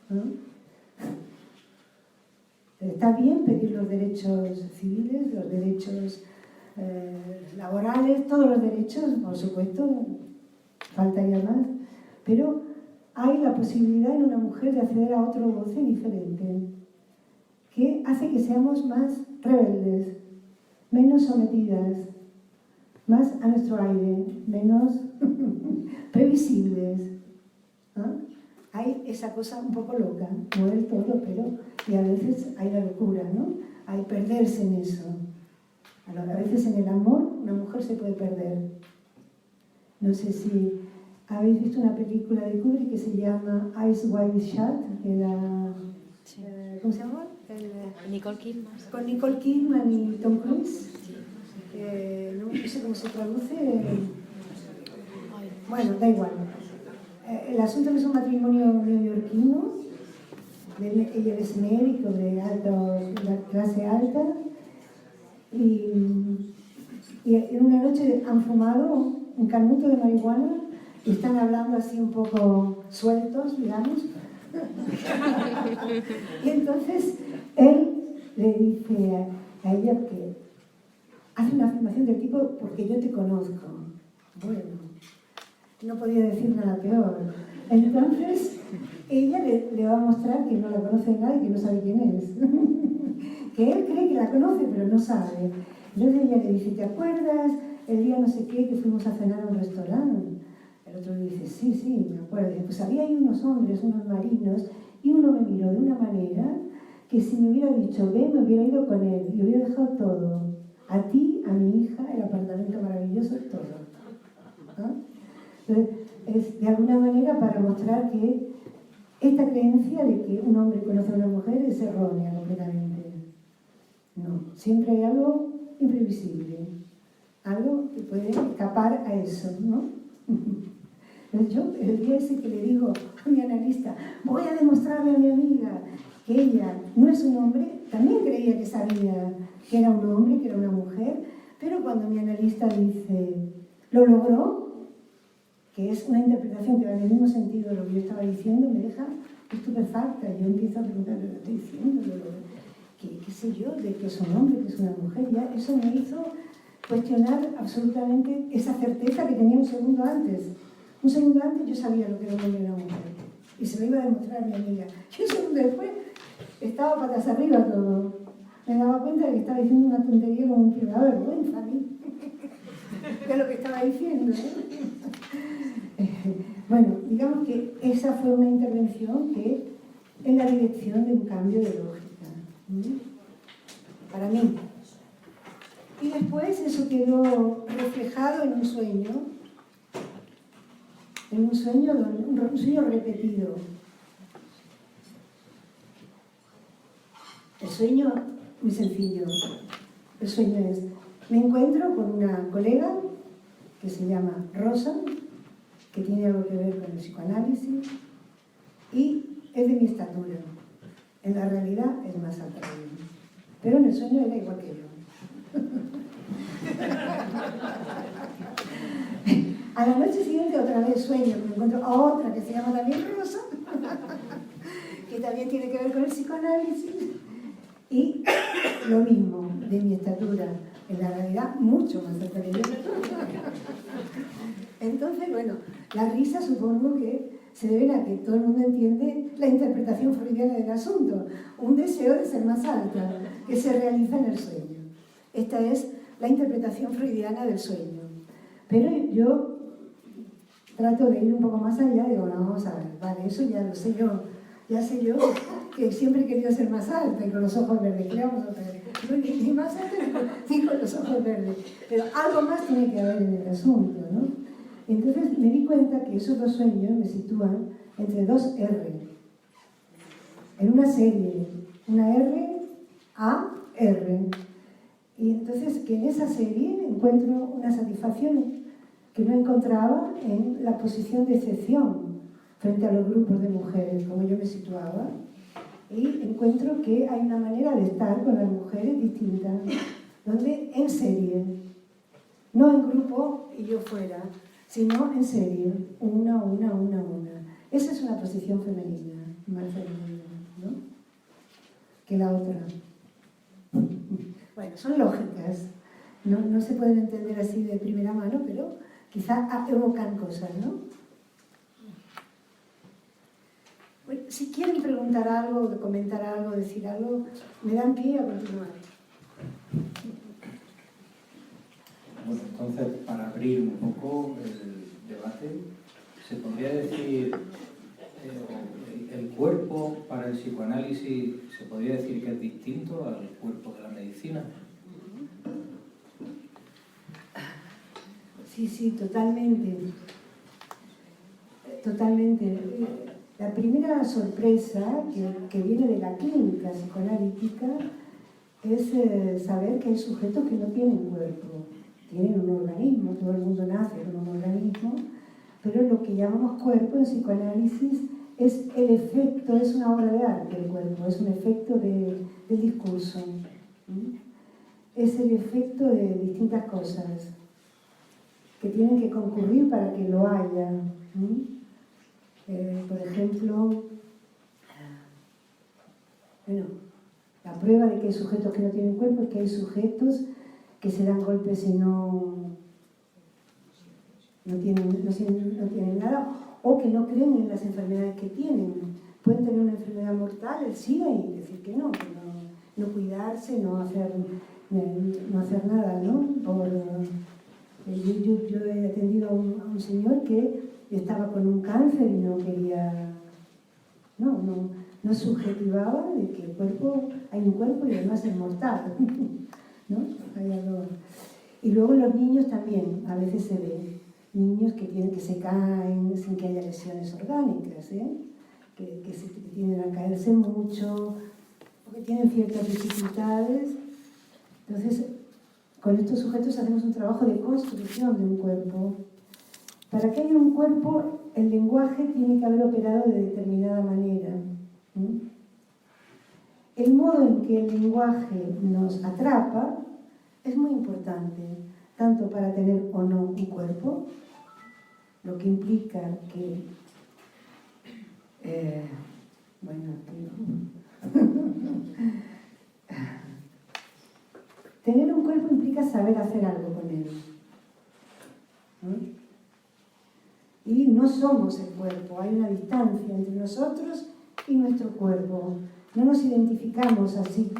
¿no? Está bien pedir los derechos civiles, los derechos laborales, todos los derechos, por supuesto, faltaría más, pero hay la posibilidad en una mujer de acceder a otro goce diferente, que hace que seamos más rebeldes, menos sometidas, más a nuestro aire, menos previsibles. ¿No? Hay esa cosa un poco loca, no del todo, pero y a veces hay la locura, ¿no? Hay perderse en eso. A veces en el amor una mujer se puede perder. No sé si habéis visto una película de Kubrick que se llama Eyes Wide Shut, Sí. ¿cómo se llama? Nicole Kidman. Con Nicole Kidman y Tom Cruise. No sé cómo se traduce. Bueno, da igual. El asunto es un matrimonio neoyorquino. Ella es médico de clase alta. Y en una noche han fumado un canuto de marihuana y están hablando así un poco sueltos, digamos. Y entonces él le dice a ella que hace una afirmación del tipo, porque yo te conozco. Bueno, no podía decir nada peor. Entonces, ella le va a mostrar que no la conoce nadie y que no sabe quién es. Que él cree que la conoce, pero no sabe. Entonces ella le dice, ¿te acuerdas el día no sé qué que fuimos a cenar a un restaurante? El otro le dice, sí, sí, me acuerdo. Dice, pues había ahí unos hombres, unos marinos, y uno me miró de una manera que si me hubiera dicho, ve, me hubiera ido con él y hubiera dejado todo. A ti, a mi hija, el apartamento maravilloso, todo. ¿Ah? Entonces, es de alguna manera para mostrar que esta creencia de que un hombre conoce a una mujer es errónea completamente. No, siempre hay algo imprevisible, algo que puede escapar a eso, ¿no? Entonces yo, el día ese que le digo a mi analista, voy a demostrarle a mi amiga que ella no es un hombre, también creía que sabía que era un hombre, que era una mujer, pero cuando mi analista dice, lo logró, que es una interpretación que va en el mismo sentido de lo que yo estaba diciendo, me deja estupefacta. Yo empiezo a preguntar, ¿lo estoy diciendo? ¿Qué sé yo? ¿De que es un hombre, que es una mujer? Ya eso me hizo cuestionar absolutamente esa certeza que tenía un segundo antes. Un segundo antes yo sabía lo que era un hombre y una mujer. Y se lo iba a demostrar a mi amiga. Y un segundo después estaba patas arriba todo. Me daba cuenta de que estaba diciendo una tontería como un que me daba vergüenza a mí. De lo que estaba diciendo, Bueno, digamos que esa fue una intervención que en la dirección de un cambio de lógica. Para mí. Y después eso quedó reflejado en un sueño. Un sueño repetido. El sueño, muy sencillo. El sueño es, me encuentro con una colega que se llama Rosa, que tiene algo que ver con el psicoanálisis, y es de mi estatura. En la realidad es más alta que yo. Pero en el sueño era igual que yo. A la noche siguiente otra vez sueño, me encuentro a otra que se llama también Rosa, que también tiene que ver con el psicoanálisis, y lo mismo, de mi estatura, en la realidad mucho más alta que yo. Entonces, bueno, las risas supongo que se deben a que todo el mundo entiende la interpretación freudiana del asunto, un deseo de ser más alta, que se realiza en el sueño. Esta es la interpretación freudiana del sueño. Pero yo trato de ir un poco más allá y digo, no, vamos a ver, vale, eso ya lo sé yo, ya sé yo que siempre he querido ser más alta y con los ojos verdes, ¿qué vamos a hacer? Ni más alta ni con los ojos verdes, pero algo más tiene que haber en el asunto, ¿no? Entonces me di cuenta que esos dos sueños me sitúan entre dos R, en una serie, una R, A, R. Y entonces que en esa serie encuentro una satisfacción que no encontraba en la posición de excepción frente a los grupos de mujeres, como yo me situaba. Y encuentro que hay una manera de estar con las mujeres distinta, donde en serie, no en grupo y yo fuera, sino en serie, una. Esa es una posición femenina, más femenina, ¿no? Que la otra. Bueno, son lógicas, no se pueden entender así de primera mano, pero quizá evocan cosas, ¿no? Bueno, si quieren preguntar algo, comentar algo, decir algo, me dan pie a continuar. Bueno, entonces, para abrir un poco el debate, se podría decir, el cuerpo para el psicoanálisis, ¿se podría decir que es distinto al cuerpo de la medicina? Sí, totalmente. Totalmente. La primera sorpresa que viene de la clínica psicoanalítica es saber que hay sujetos que no tienen cuerpo. Tienen un organismo, todo el mundo nace con un organismo, pero lo que llamamos cuerpo en psicoanálisis es el efecto, es una obra de arte el cuerpo, es un efecto del discurso. Es el efecto de distintas cosas que tienen que concurrir para que lo haya. Por ejemplo, bueno, la prueba de que hay sujetos que no tienen cuerpo es que hay sujetos que se dan golpes y no tienen nada, o que no creen en las enfermedades que tienen. Pueden tener una enfermedad mortal, el SIDA, y decir que no cuidarse, no hacer nada, ¿no? Yo he atendido a un señor que estaba con un cáncer y no quería, no subjetivaba de que hay un cuerpo y además es mortal, ¿no? Hay algo. Y luego los niños también, a veces se ven niños que se caen sin que haya lesiones orgánicas, que tienden a caerse mucho, o que tienen ciertas dificultades. Entonces, con estos sujetos hacemos un trabajo de construcción de un cuerpo. Para que haya un cuerpo, el lenguaje tiene que haber operado de determinada manera. El modo en que el lenguaje nos atrapa es muy importante, tanto para tener o no un cuerpo, lo que implica que... Tener un cuerpo implica saber hacer algo con él. Y no somos el cuerpo, hay una distancia entre nosotros y nuestro cuerpo. No nos identificamos así.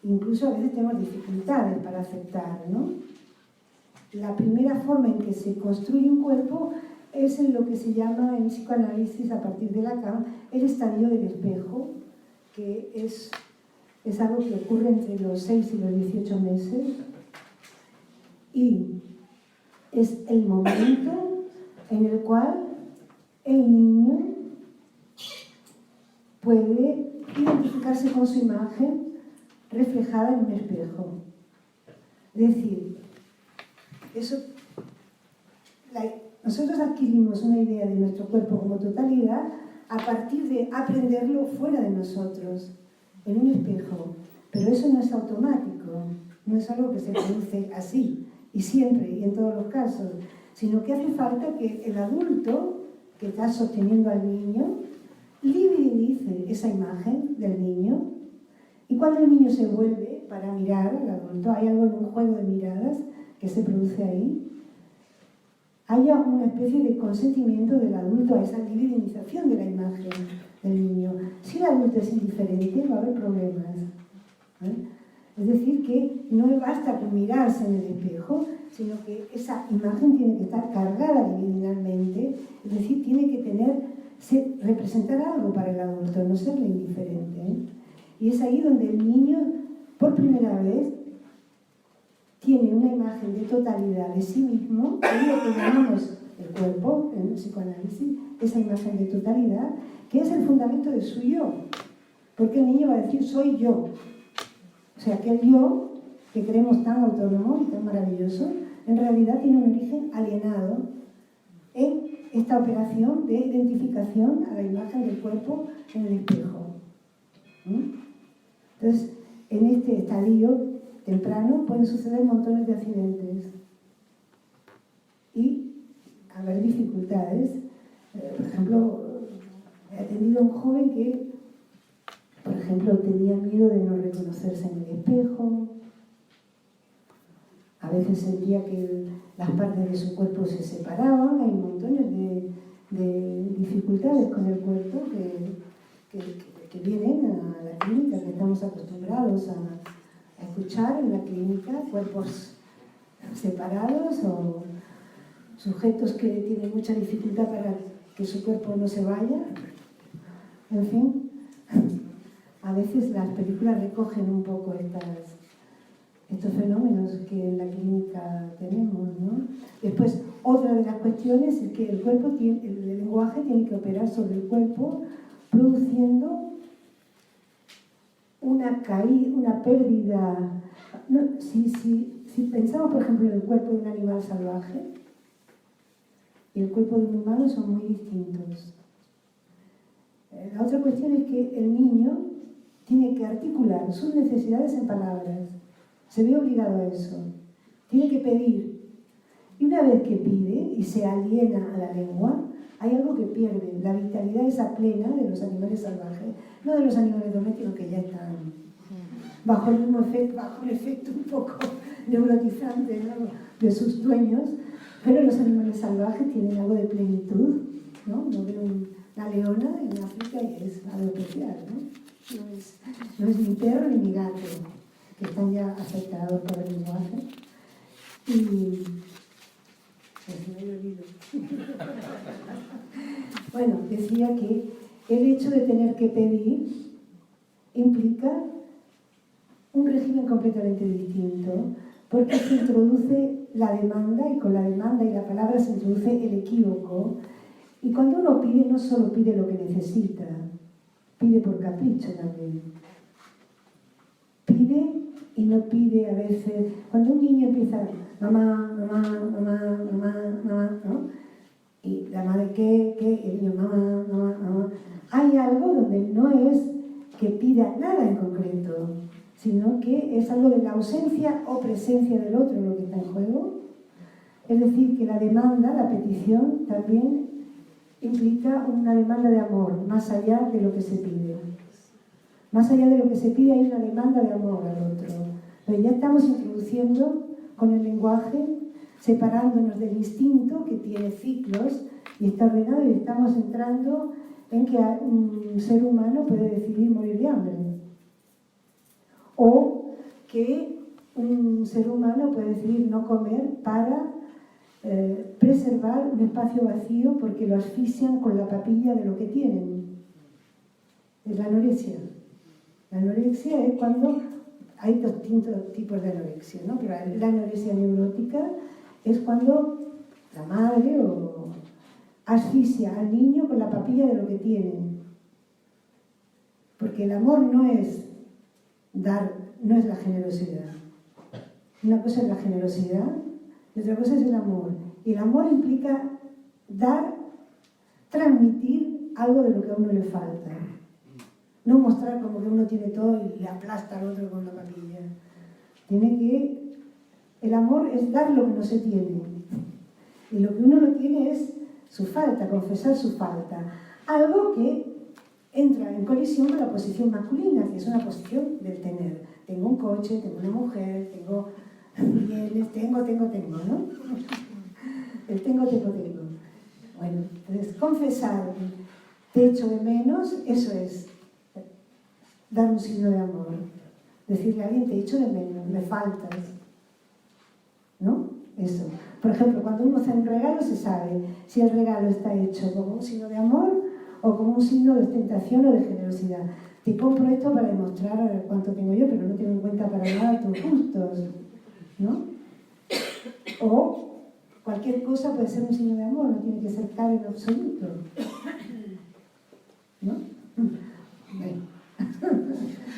Incluso a veces tenemos dificultades para aceptar, ¿no? La primera forma en que se construye un cuerpo es en lo que se llama en psicoanálisis, a partir de Lacan, el estadio del espejo, que es algo que ocurre entre los 6 y los 18 meses, y es el momento en el cual el niño puede identificarse con su imagen reflejada en un espejo. Es decir, nosotros adquirimos una idea de nuestro cuerpo como totalidad a partir de aprenderlo fuera de nosotros, en un espejo. Pero eso no es automático, no es algo que se produce así, y siempre, y en todos los casos, sino que hace falta que el adulto que está sosteniendo al niño libidinice esa imagen del niño, y cuando el niño se vuelve para mirar al adulto, hay algo en un juego de miradas que se produce ahí, haya una especie de consentimiento del adulto a esa libidinización de la imagen del niño. Si el adulto es indiferente, va a haber problemas. Es decir, que no basta con mirarse en el espejo, sino que esa imagen tiene que estar cargada libidinalmente, es decir, tiene que representar algo para el adulto, no serle indiferente. Y es ahí donde el niño, por primera vez, tiene una imagen de totalidad de sí mismo, y lo que llamamos el cuerpo, en el psicoanálisis, esa imagen de totalidad, que es el fundamento de su yo. Porque el niño va a decir, soy yo. O sea, que el yo, que creemos tan autónomo y tan maravilloso, en realidad tiene un origen alienado en esta operación de identificación a la imagen del cuerpo en el espejo. Entonces, en este estadio temprano pueden suceder montones de accidentes y haber dificultades. Por ejemplo, he atendido a un joven que, por ejemplo, tenía miedo de no reconocerse en el espejo. A veces sentía que las partes de su cuerpo se separaban. Hay montones de dificultades con el cuerpo que vienen a la clínica, que estamos acostumbrados a escuchar en la clínica, cuerpos separados o sujetos que tienen mucha dificultad para que su cuerpo no se vaya. En fin, a veces las películas recogen un poco estos fenómenos que en la clínica tenemos, ¿no? Después, otra de las cuestiones es que el lenguaje tiene que operar sobre el cuerpo, produciendo una pérdida. Si pensamos, por ejemplo, en el cuerpo de un animal salvaje y el cuerpo de un humano, son muy distintos. La otra cuestión es que el niño tiene que articular sus necesidades en palabras. Se ve obligado a eso. Tiene que pedir. Y una vez que pide y se aliena a la lengua, hay algo que pierde, la vitalidad esa plena de los animales salvajes, no de los animales domésticos que ya están bajo el mismo efecto, bajo el efecto un poco neurotizante, ¿no?, de sus dueños, pero los animales salvajes tienen algo de plenitud, ¿no? No veo una leona en África y es algo especial, ¿no? No es mi perro ni mi gato, que están ya afectados por el lenguaje. Y pues me he olvidado. Bueno, decía que el hecho de tener que pedir implica un régimen completamente distinto, porque se introduce la demanda, y con la demanda y la palabra se introduce el equívoco, y cuando uno pide no solo pide lo que necesita, pide por capricho también. Pide y no pide a veces. Cuando un niño empieza, mamá, mamá, mamá, mamá, mamá, ¿no? Y la madre, ¿qué? Y el niño, mamá, mamá, mamá. Hay algo donde no es que pida nada en concreto, sino que es algo de la ausencia o presencia del otro lo que está en juego. Es decir, que la demanda, la petición, también implica una demanda de amor, más allá de lo que se pide. Más allá de lo que se pide hay una demanda de amor al otro. Pero ya estamos introduciendo con el lenguaje, separándonos del instinto que tiene ciclos y está ordenado, y estamos entrando en que un ser humano puede decidir morir de hambre. O que un ser humano puede decidir no comer para preservar un espacio vacío porque lo asfixian con la papilla de lo que tienen. Es la anorexia. La anorexia es cuando hay distintos tipos de anorexia, ¿no? Pero la anorexia neurótica es cuando la madre asfixia al niño con la papilla de lo que tiene. Porque el amor no es dar, no es la generosidad. Una cosa es la generosidad y otra cosa es el amor. Y el amor implica dar, transmitir algo de lo que a uno le falta. No mostrar como que uno tiene todo y le aplasta al otro con la papilla. El amor es dar lo que no se tiene. Y lo que uno no tiene es su falta, confesar su falta. Algo que entra en colisión con la posición masculina, que es una posición del tener. Tengo un coche, tengo una mujer, tengo bienes, tengo, ¿no? El tengo. Bueno, entonces confesar, te echo de menos, eso es dar un signo de amor. Decirle a alguien, te echo de menos, me faltas. ¿No? Eso. Por ejemplo, cuando uno hace un regalo se sabe si el regalo está hecho como un signo de amor o como un signo de ostentación o de generosidad. Te compro esto para demostrar cuánto tengo yo, pero no tengo en cuenta para nada tus gustos, ¿no? O cualquier cosa puede ser un signo de amor, no tiene que ser caro en absoluto, ¿no? Bueno.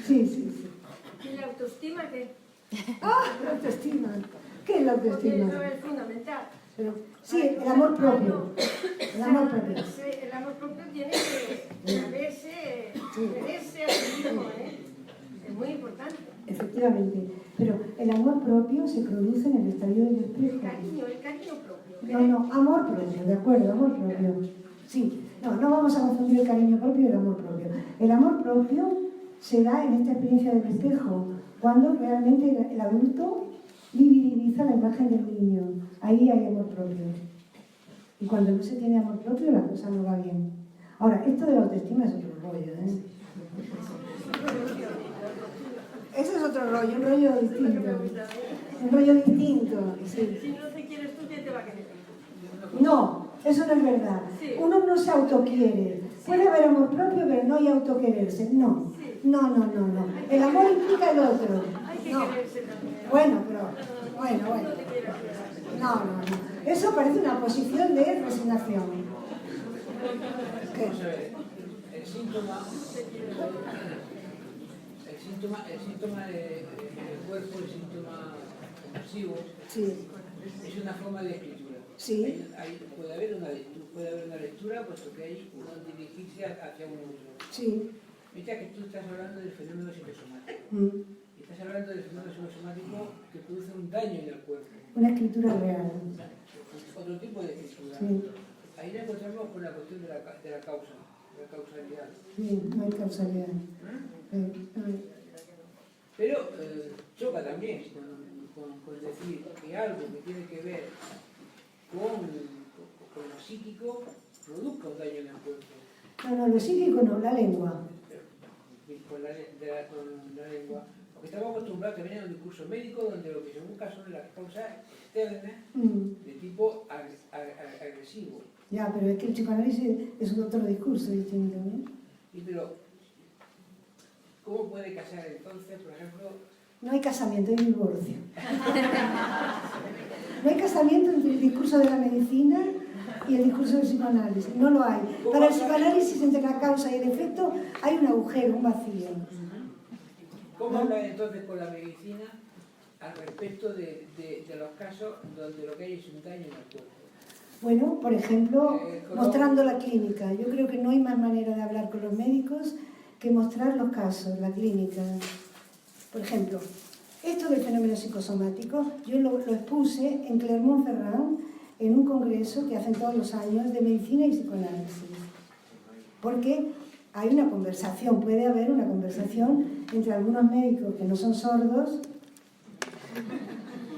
Sí. ¿Y la autoestima qué? La autoestima. ¿Qué es la autoestima? Porque eso es fundamental. Pero, sí, el amor propio. El amor propio. El amor propio tiene que verse a sí mismo, ¿eh? Es muy importante. Efectivamente. Pero el amor propio se produce en el estadio del espejo. El cariño propio. No, amor propio, de acuerdo, amor propio. Sí, no vamos a confundir el cariño propio y el amor propio. El amor propio se da en esta experiencia del espejo, cuando realmente el adulto diviniza la imagen del niño. Ahí hay amor propio. Y cuando no se tiene amor propio, la cosa no va bien. Ahora, esto de la autoestima es otro rollo, ¿eh? Ese es otro rollo, un rollo distinto. Un rollo distinto, sí. Si no te quieres tú, ¿quién te va a querer? No, eso no es verdad. Sí. Uno no se autoquiere. Puede haber amor propio, pero no hay autoquererse. No. El amor implica el otro. Hay que No. quererse también. Bueno. No. Eso parece una posición de resignación. ¿Qué? El síntoma del cuerpo, el síntoma compulsivo, Sí. es una forma de escritura. Sí. Puede haber una lectura, puesto que hay uno dirigirse hacia un otro. Sí. Mira que tú estás hablando del fenómeno psicosomático. Y estás hablando del fenómeno psicosomático que produce un daño en el cuerpo. Una escritura real. Otro tipo de escritura. Sí. Ahí la encontramos con la cuestión de la causa, de la causalidad. Sí, no hay causalidad. Pero choca también con decir que algo que tiene que ver con lo psíquico produzca un daño en el cuerpo. No, lo psíquico no, la lengua. Con la lengua. Porque estamos acostumbrados que viene un discurso médico donde lo que se busca son las causas externas de tipo agresivo. Ya, pero es que el psicoanálisis es un otro discurso distinto, ¿no? Y pero, ¿cómo puede casar entonces, por ejemplo? No hay casamiento, hay divorcio. No hay casamiento entre el discurso de la medicina y el discurso del psicoanálisis. No lo hay. Para el psicoanálisis, entre la causa y el efecto, hay un agujero, un vacío. ¿Cómo hablar entonces con la medicina al respecto de los casos donde lo que hay es un daño en el cuerpo? Bueno, por ejemplo, mostrando la clínica. Yo creo que no hay más manera de hablar con los médicos que mostrar los casos, la clínica. Por ejemplo, esto del fenómeno psicosomático, yo lo expuse en Clermont-Ferrand en un congreso que hacen todos los años de medicina y psicoanálisis. Porque hay una conversación, puede haber una conversación entre algunos médicos que no son sordos,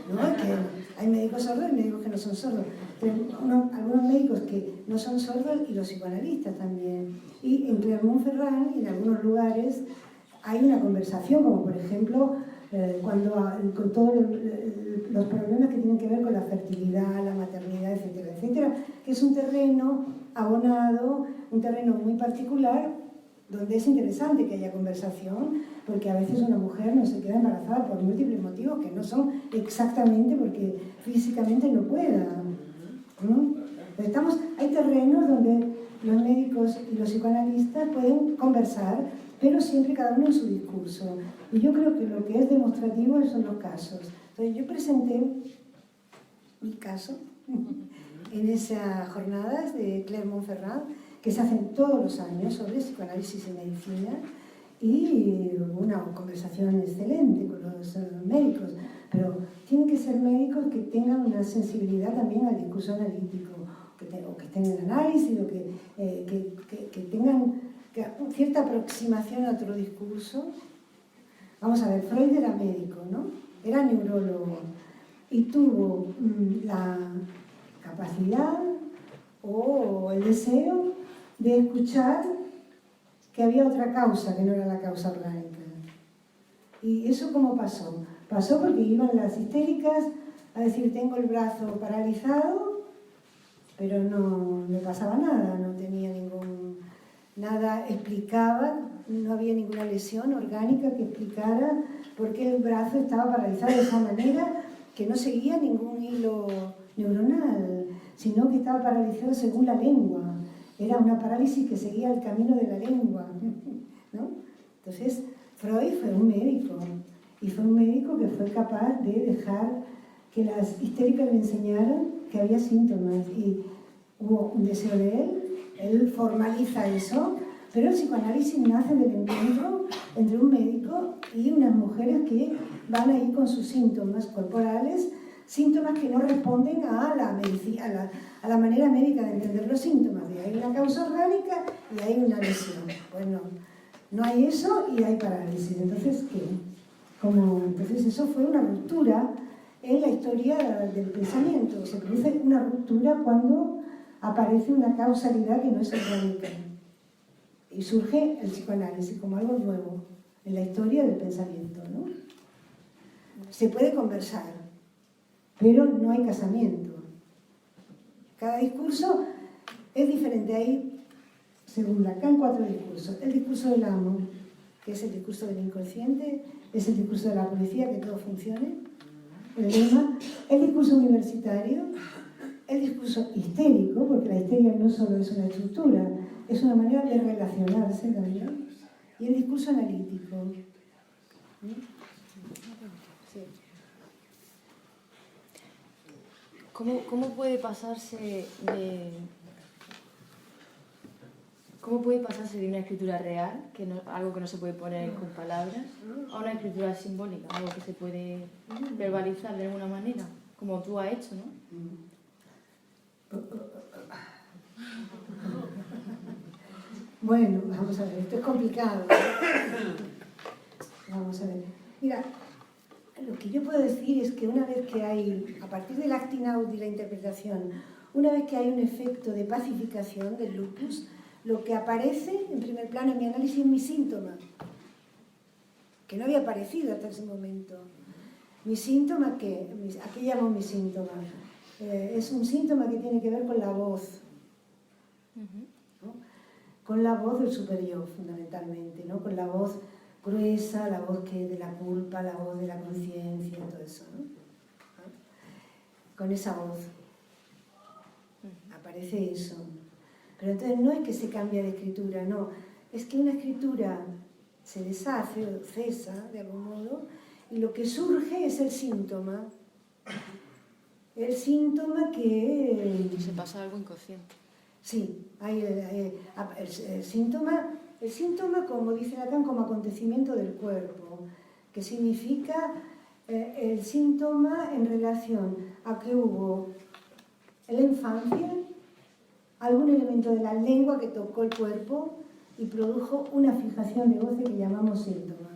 ¿no? Que hay médicos sordos y médicos que no son sordos. Algunos médicos que no son sordos y los psicoanalistas también. Y en Clermont-Ferrand y en algunos lugares hay una conversación, como por ejemplo con todos los problemas que tienen que ver con la fertilidad, la maternidad, etcétera, etcétera, que es un terreno abonado, un terreno muy particular, donde es interesante que haya conversación, porque a veces una mujer no se queda embarazada por múltiples motivos que no son exactamente porque físicamente no pueda, ¿no? Hay terrenos donde los médicos y los psicoanalistas pueden conversar, pero siempre cada uno en su discurso. Y yo creo que lo que es demostrativo son los casos. Entonces yo presenté mi caso en esas jornadas de Clermont-Ferrand, que se hacen todos los años sobre psicoanálisis y medicina, y hubo una conversación excelente con los médicos, pero tienen que ser médicos que tengan una sensibilidad también al discurso analítico, o que estén en análisis, o que tengan cierta aproximación a otro discurso. Vamos a ver, Freud era médico, ¿no? Era neurólogo y tuvo la capacidad o el deseo de escuchar que había otra causa que no era la causa orgánica. ¿Y eso cómo pasó? Pasó porque iban las histéricas a decir tengo el brazo paralizado, pero no le pasaba nada, no tenía nada explicaba, no había ninguna lesión orgánica que explicara por qué el brazo estaba paralizado de esa manera, que no seguía ningún hilo neuronal, sino que estaba paralizado según la lengua. Era una parálisis que seguía el camino de la lengua, ¿no? Entonces, Freud fue un médico, y fue un médico que fue capaz de dejar que las histéricas le enseñaran que había síntomas, y hubo un deseo de él formaliza eso, pero el psicoanálisis nace del encuentro entre un médico y unas mujeres que van ahí con sus síntomas corporales, síntomas que no responden a la medicina, a la manera médica de entender los síntomas. Y hay una causa orgánica y hay una lesión. Pues no hay eso y hay parálisis. Entonces, ¿qué? Entonces eso fue una ruptura en la historia del pensamiento. Se produce una ruptura cuando aparece una causalidad que no es orgánica. Y surge el psicoanálisis como algo nuevo en la historia del pensamiento, ¿no? Se puede conversar, pero no hay casamiento. Cada discurso es diferente. Hay, según Lacan, 4 discursos. El discurso del amo, que es el discurso del inconsciente, es el discurso de la policía, que todo funcione, el lema, el discurso universitario, el discurso histérico, porque la histeria no solo es una estructura, es una manera de relacionarse también, y el discurso analítico. Sí. ¿Cómo puede pasarse de una escritura real, algo que no se puede poner con palabras, a una escritura simbólica, algo que se puede verbalizar de alguna manera, como tú has hecho, ¿no? Bueno, vamos a ver, esto es complicado. Vamos a ver. Mira, lo que yo puedo decir es que una vez que hay, a partir del acting out y la interpretación, una vez que hay un efecto de pacificación del lupus, lo que aparece en primer plano en mi análisis es mi síntoma, que no había aparecido hasta ese momento. Mi síntoma, ¿a qué llamo mi síntoma? Es un síntoma que tiene que ver con la voz, ¿no? Con la voz del superior, fundamentalmente, ¿no? Con la voz gruesa, la voz que de la culpa, la voz de la conciencia, todo eso, ¿no? Con esa voz aparece eso. Pero entonces no es que se cambie de escritura, no. Es que una escritura se deshace o cesa, de algún modo, y lo que surge es el síntoma. El síntoma que... Se pasa algo inconsciente. Sí, hay el síntoma, como dice Lacan, como acontecimiento del cuerpo, que significa el síntoma en relación a que hubo en la infancia algún elemento de la lengua que tocó el cuerpo y produjo una fijación de voz que llamamos síntoma.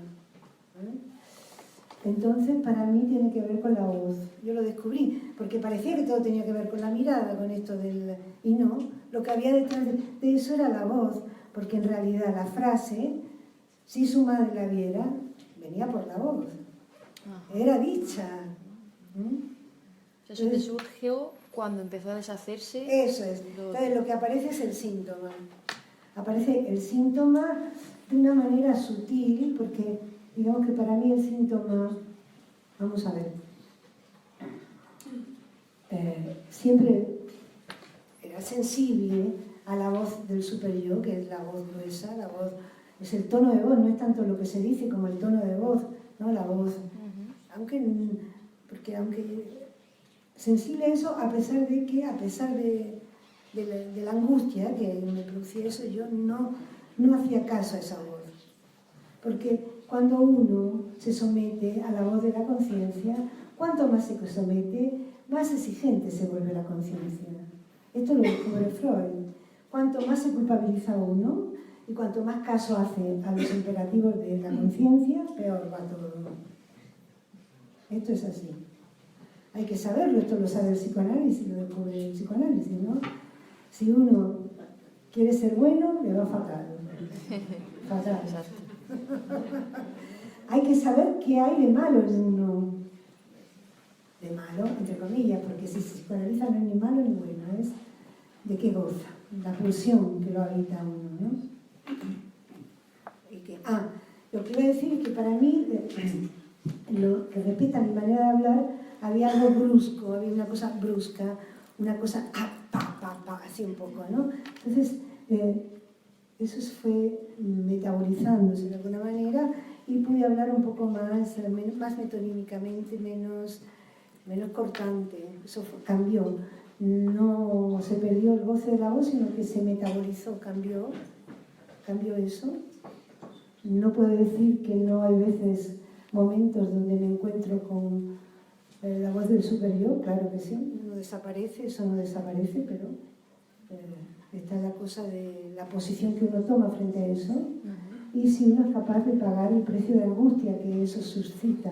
Entonces, para mí tiene que ver con la voz. Yo lo descubrí, porque parecía que todo tenía que ver con la mirada, con esto del... Y no, lo que había detrás de eso era la voz, porque en realidad la frase, si su madre la viera, venía por la voz. Era dicha. Eso te surgió cuando empezó a deshacerse. Eso es. Entonces, lo que aparece es el síntoma. Aparece el síntoma de una manera sutil, porque digamos que para mí el síntoma, vamos a ver, siempre era sensible a la voz del superior, que es la voz gruesa, la voz, es el tono de voz, no es tanto lo que se dice como el tono de voz, ¿no? La voz, aunque sensible a eso, a pesar de la angustia que me producía eso, yo no hacía caso a esa voz, porque cuando uno se somete a la voz de la conciencia, cuanto más se somete, más exigente se vuelve la conciencia. Esto lo descubre Freud. Cuanto más se culpabiliza uno y cuanto más caso hace a los imperativos de la conciencia, peor va todo. Esto es así. Hay que saberlo, esto lo sabe el psicoanálisis, lo descubre el psicoanálisis, ¿no? Si uno quiere ser bueno, le va fatal. Fatal. Hay que saber qué hay de malo en uno. De malo, entre comillas, porque si se psicoanaliza no es ni malo ni bueno, es de qué goza, la pulsión que lo habita a uno, ¿no? Lo que iba a decir es que para mí, lo que respecta a mi manera de hablar, había algo brusco, había una cosa brusca, una cosa así un poco, ¿no? Entonces, eso se fue metabolizándose de alguna manera y pude hablar un poco más metonímicamente, menos cortante. Eso cambió. No se perdió el goce de la voz, sino que se metabolizó, cambió eso. No puedo decir que no hay veces, momentos donde me encuentro con la voz del superior, claro que sí, no desaparece, eso no desaparece, pero está la cosa de la posición que uno toma frente a eso y si uno es capaz de pagar el precio de angustia que eso suscita.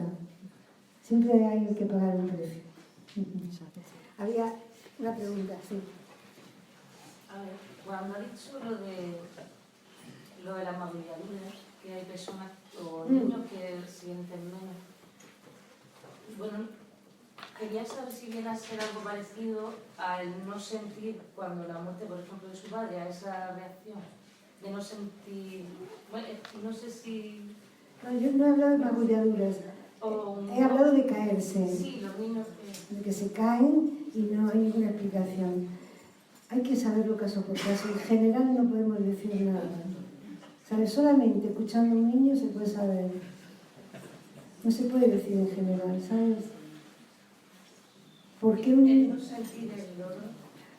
Siempre hay que pagar un precio. Había una pregunta, sí. A ver, cuando ha dicho lo de las magulladuras, que hay personas o niños que sienten menos. Bueno, quería saber si viene a ser algo parecido al no sentir cuando la muerte, por ejemplo, de su padre, a esa reacción de no sentir. Bueno, no sé si. No, yo no he hablado de magulladuras. He hablado de caerse. Sí, los niños de que se caen y no hay ninguna explicación. Hay que saberlo caso por caso. En general no podemos decir nada. ¿Sabes? Solamente escuchando a un niño se puede saber. No se puede decir en general, ¿sabes? ¿Por qué un niño? no sentir el dolor.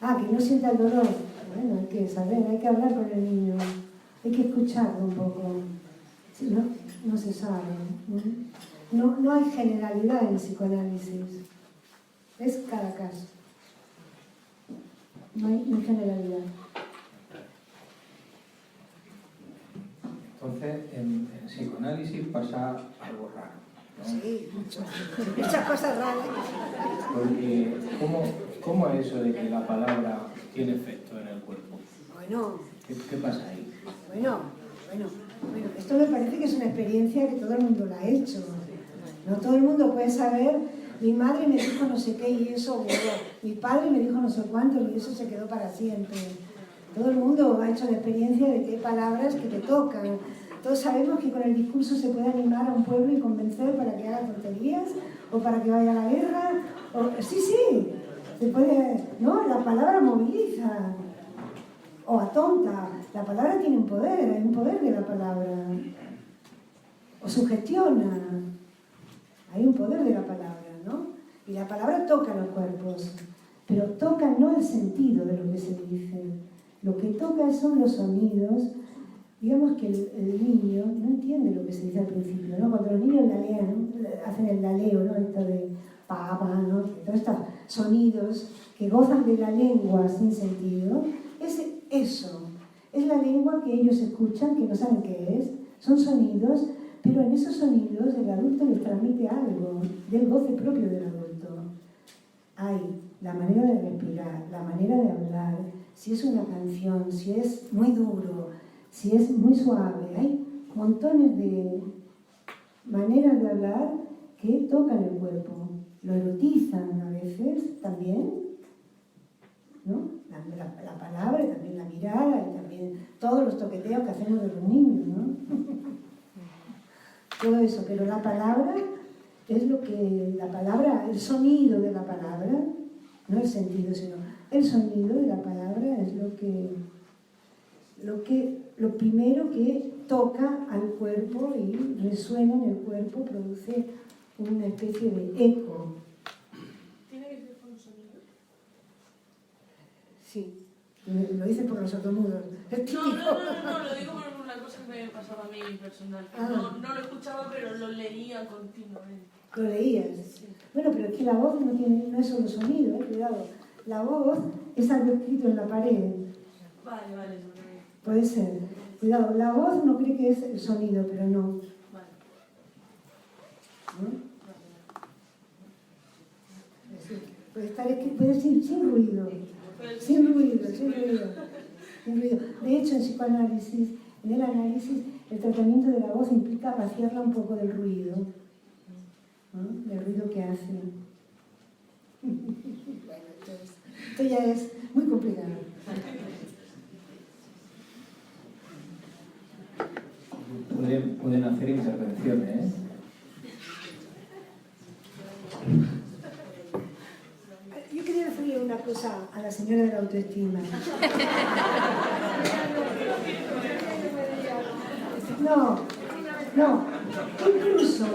Que no sienta el dolor. Bueno, hay que saber, hay que hablar con el niño. Hay que escucharlo un poco. Si no, no se sabe. No hay generalidad en el psicoanálisis. Es cada caso. No hay generalidad. Entonces, en psicoanálisis pasa algo raro. Sí, muchas cosas raras. Porque, ¿cómo es eso de que la palabra tiene efecto en el cuerpo? Bueno, ¿Qué pasa ahí? bueno, esto me parece que es una experiencia que todo el mundo la ha hecho. No todo el mundo puede saber, mi madre me dijo no sé qué y eso, bueno, mi padre me dijo no sé cuánto y eso se quedó para siempre. Todo el mundo ha hecho la experiencia de que hay palabras que te tocan. Todos sabemos que con el discurso se puede animar a un pueblo y convencer para que haga tonterías o para que vaya a la guerra. Sí, se puede, ¿no? La palabra moviliza. O atonta. La palabra tiene un poder, hay un poder de la palabra. O sugestiona. Hay un poder de la palabra, ¿no? Y la palabra toca los cuerpos, pero toca no el sentido de lo que se dice. Lo que toca son los sonidos. Digamos que el niño no entiende lo que se dice al principio, ¿no? Cuando los niños lalean, hacen el laleo, ¿no? Esto de papá, ¿no? Todos estos sonidos que gozan de la lengua sin sentido, eso es la lengua que ellos escuchan, que no saben qué es, son sonidos, pero en esos sonidos el adulto les transmite algo del goce propio del adulto. Hay la manera de respirar, la manera de hablar, si es una canción, si es muy duro, si es muy suave, hay montones de maneras de hablar que tocan el cuerpo, lo erotizan a veces también, ¿no? La palabra, también la mirada y también todos los toqueteos que hacemos de los niños, ¿no? Todo eso, pero la palabra es lo que, el sonido de la palabra, no el sentido, sino el sonido de la palabra es lo primero que toca al cuerpo y resuena en el cuerpo, produce una especie de eco. ¿Tiene que ver con un sonido? Sí, lo dice por los sordomudos. No, lo digo por una cosa que me pasaba a mí personal. No lo escuchaba, pero lo leía continuamente. ¿Lo leías? Sí. Bueno, pero es que la voz no es solo sonido, cuidado. La voz es algo escrito en la pared. Vale. Puede ser. Cuidado, la voz no cree que es el sonido, pero no. Vale. ¿No? Puede estar escrito, puede ser sin ruido. Sin ruido. De hecho, en psicoanálisis, en el análisis, el tratamiento de la voz implica vaciarla un poco del ruido, ¿no? Del ruido que hace. Bueno, entonces, esto ya es muy complicado. Pueden hacer intervenciones, Yo quería decirle una cosa a la señora de la autoestima. No. Incluso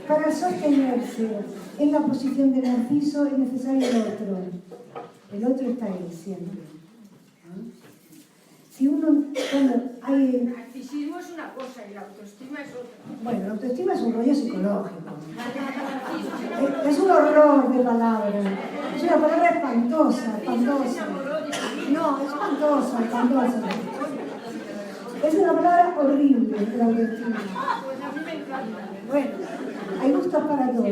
para sostenerse en la posición de Narciso es necesario el otro. El otro está ahí siempre. ¿No? Si uno, El narcisismo es una cosa y la autoestima es otra. Bueno, la autoestima es un rollo psicológico. Es un horror de palabra. Es una palabra espantosa. No, es espantosa. Es una palabra horrible, la autoestima. Pues a mí me encanta. Bueno, hay gustos para todo. A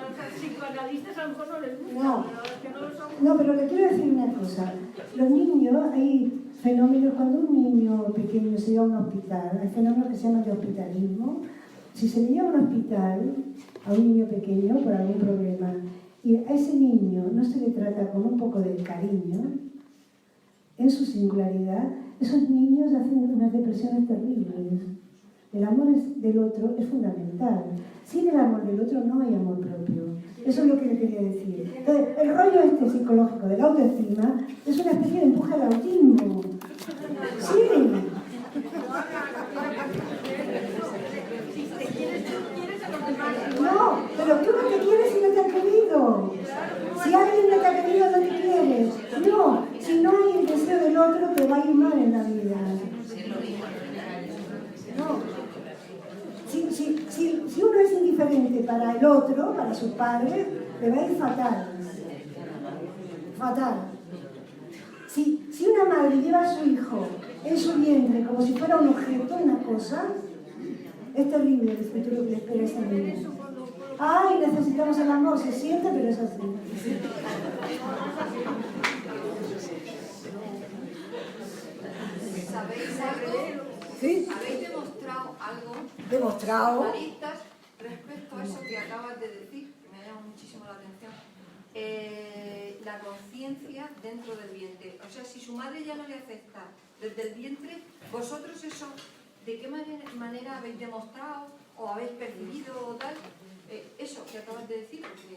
los psicoanalistas a lo mejor no les gusta, No. pero a los que no lo son... No, pero le quiero decir una cosa. Los niños, hay fenómenos, cuando un niño pequeño se lleva a un hospital, hay fenómenos que se llaman de hospitalismo. Si se le lleva a un hospital a un niño pequeño por algún problema y a ese niño no se le trata con un poco de cariño, en su singularidad, esos niños hacen unas depresiones terribles. El amor del otro es fundamental. Sin el amor del otro no hay amor propio. Eso es lo que le quería decir. Entonces, el rollo psicológico de la autoestima es una especie de empuje al autismo. Sí. No, pero tú no te quieres si no te han querido. Si alguien no te ha querido, no te quieres. No, si no hay el deseo del otro, te va a ir mal en la vida. No. Si uno es indiferente para el otro, para sus padres, le va a ir fatal. Fatal. Si una madre lleva a su hijo en su vientre como si fuera un objeto, una cosa, Es terrible el futuro que le espera a esa niña. Ay, necesitamos el amor, se siente, pero es así. ¿Sabéis algo? ¿Sí? ¿Habéis demostrado algo? Demostrado. Maristas, respecto a eso que acabas de decir, que me llama muchísimo la atención, la conciencia dentro del vientre. O sea, si su madre ya no le acepta desde el vientre, vosotros eso, ¿de qué manera habéis demostrado o habéis percibido o tal? Eso que acabas de decir, porque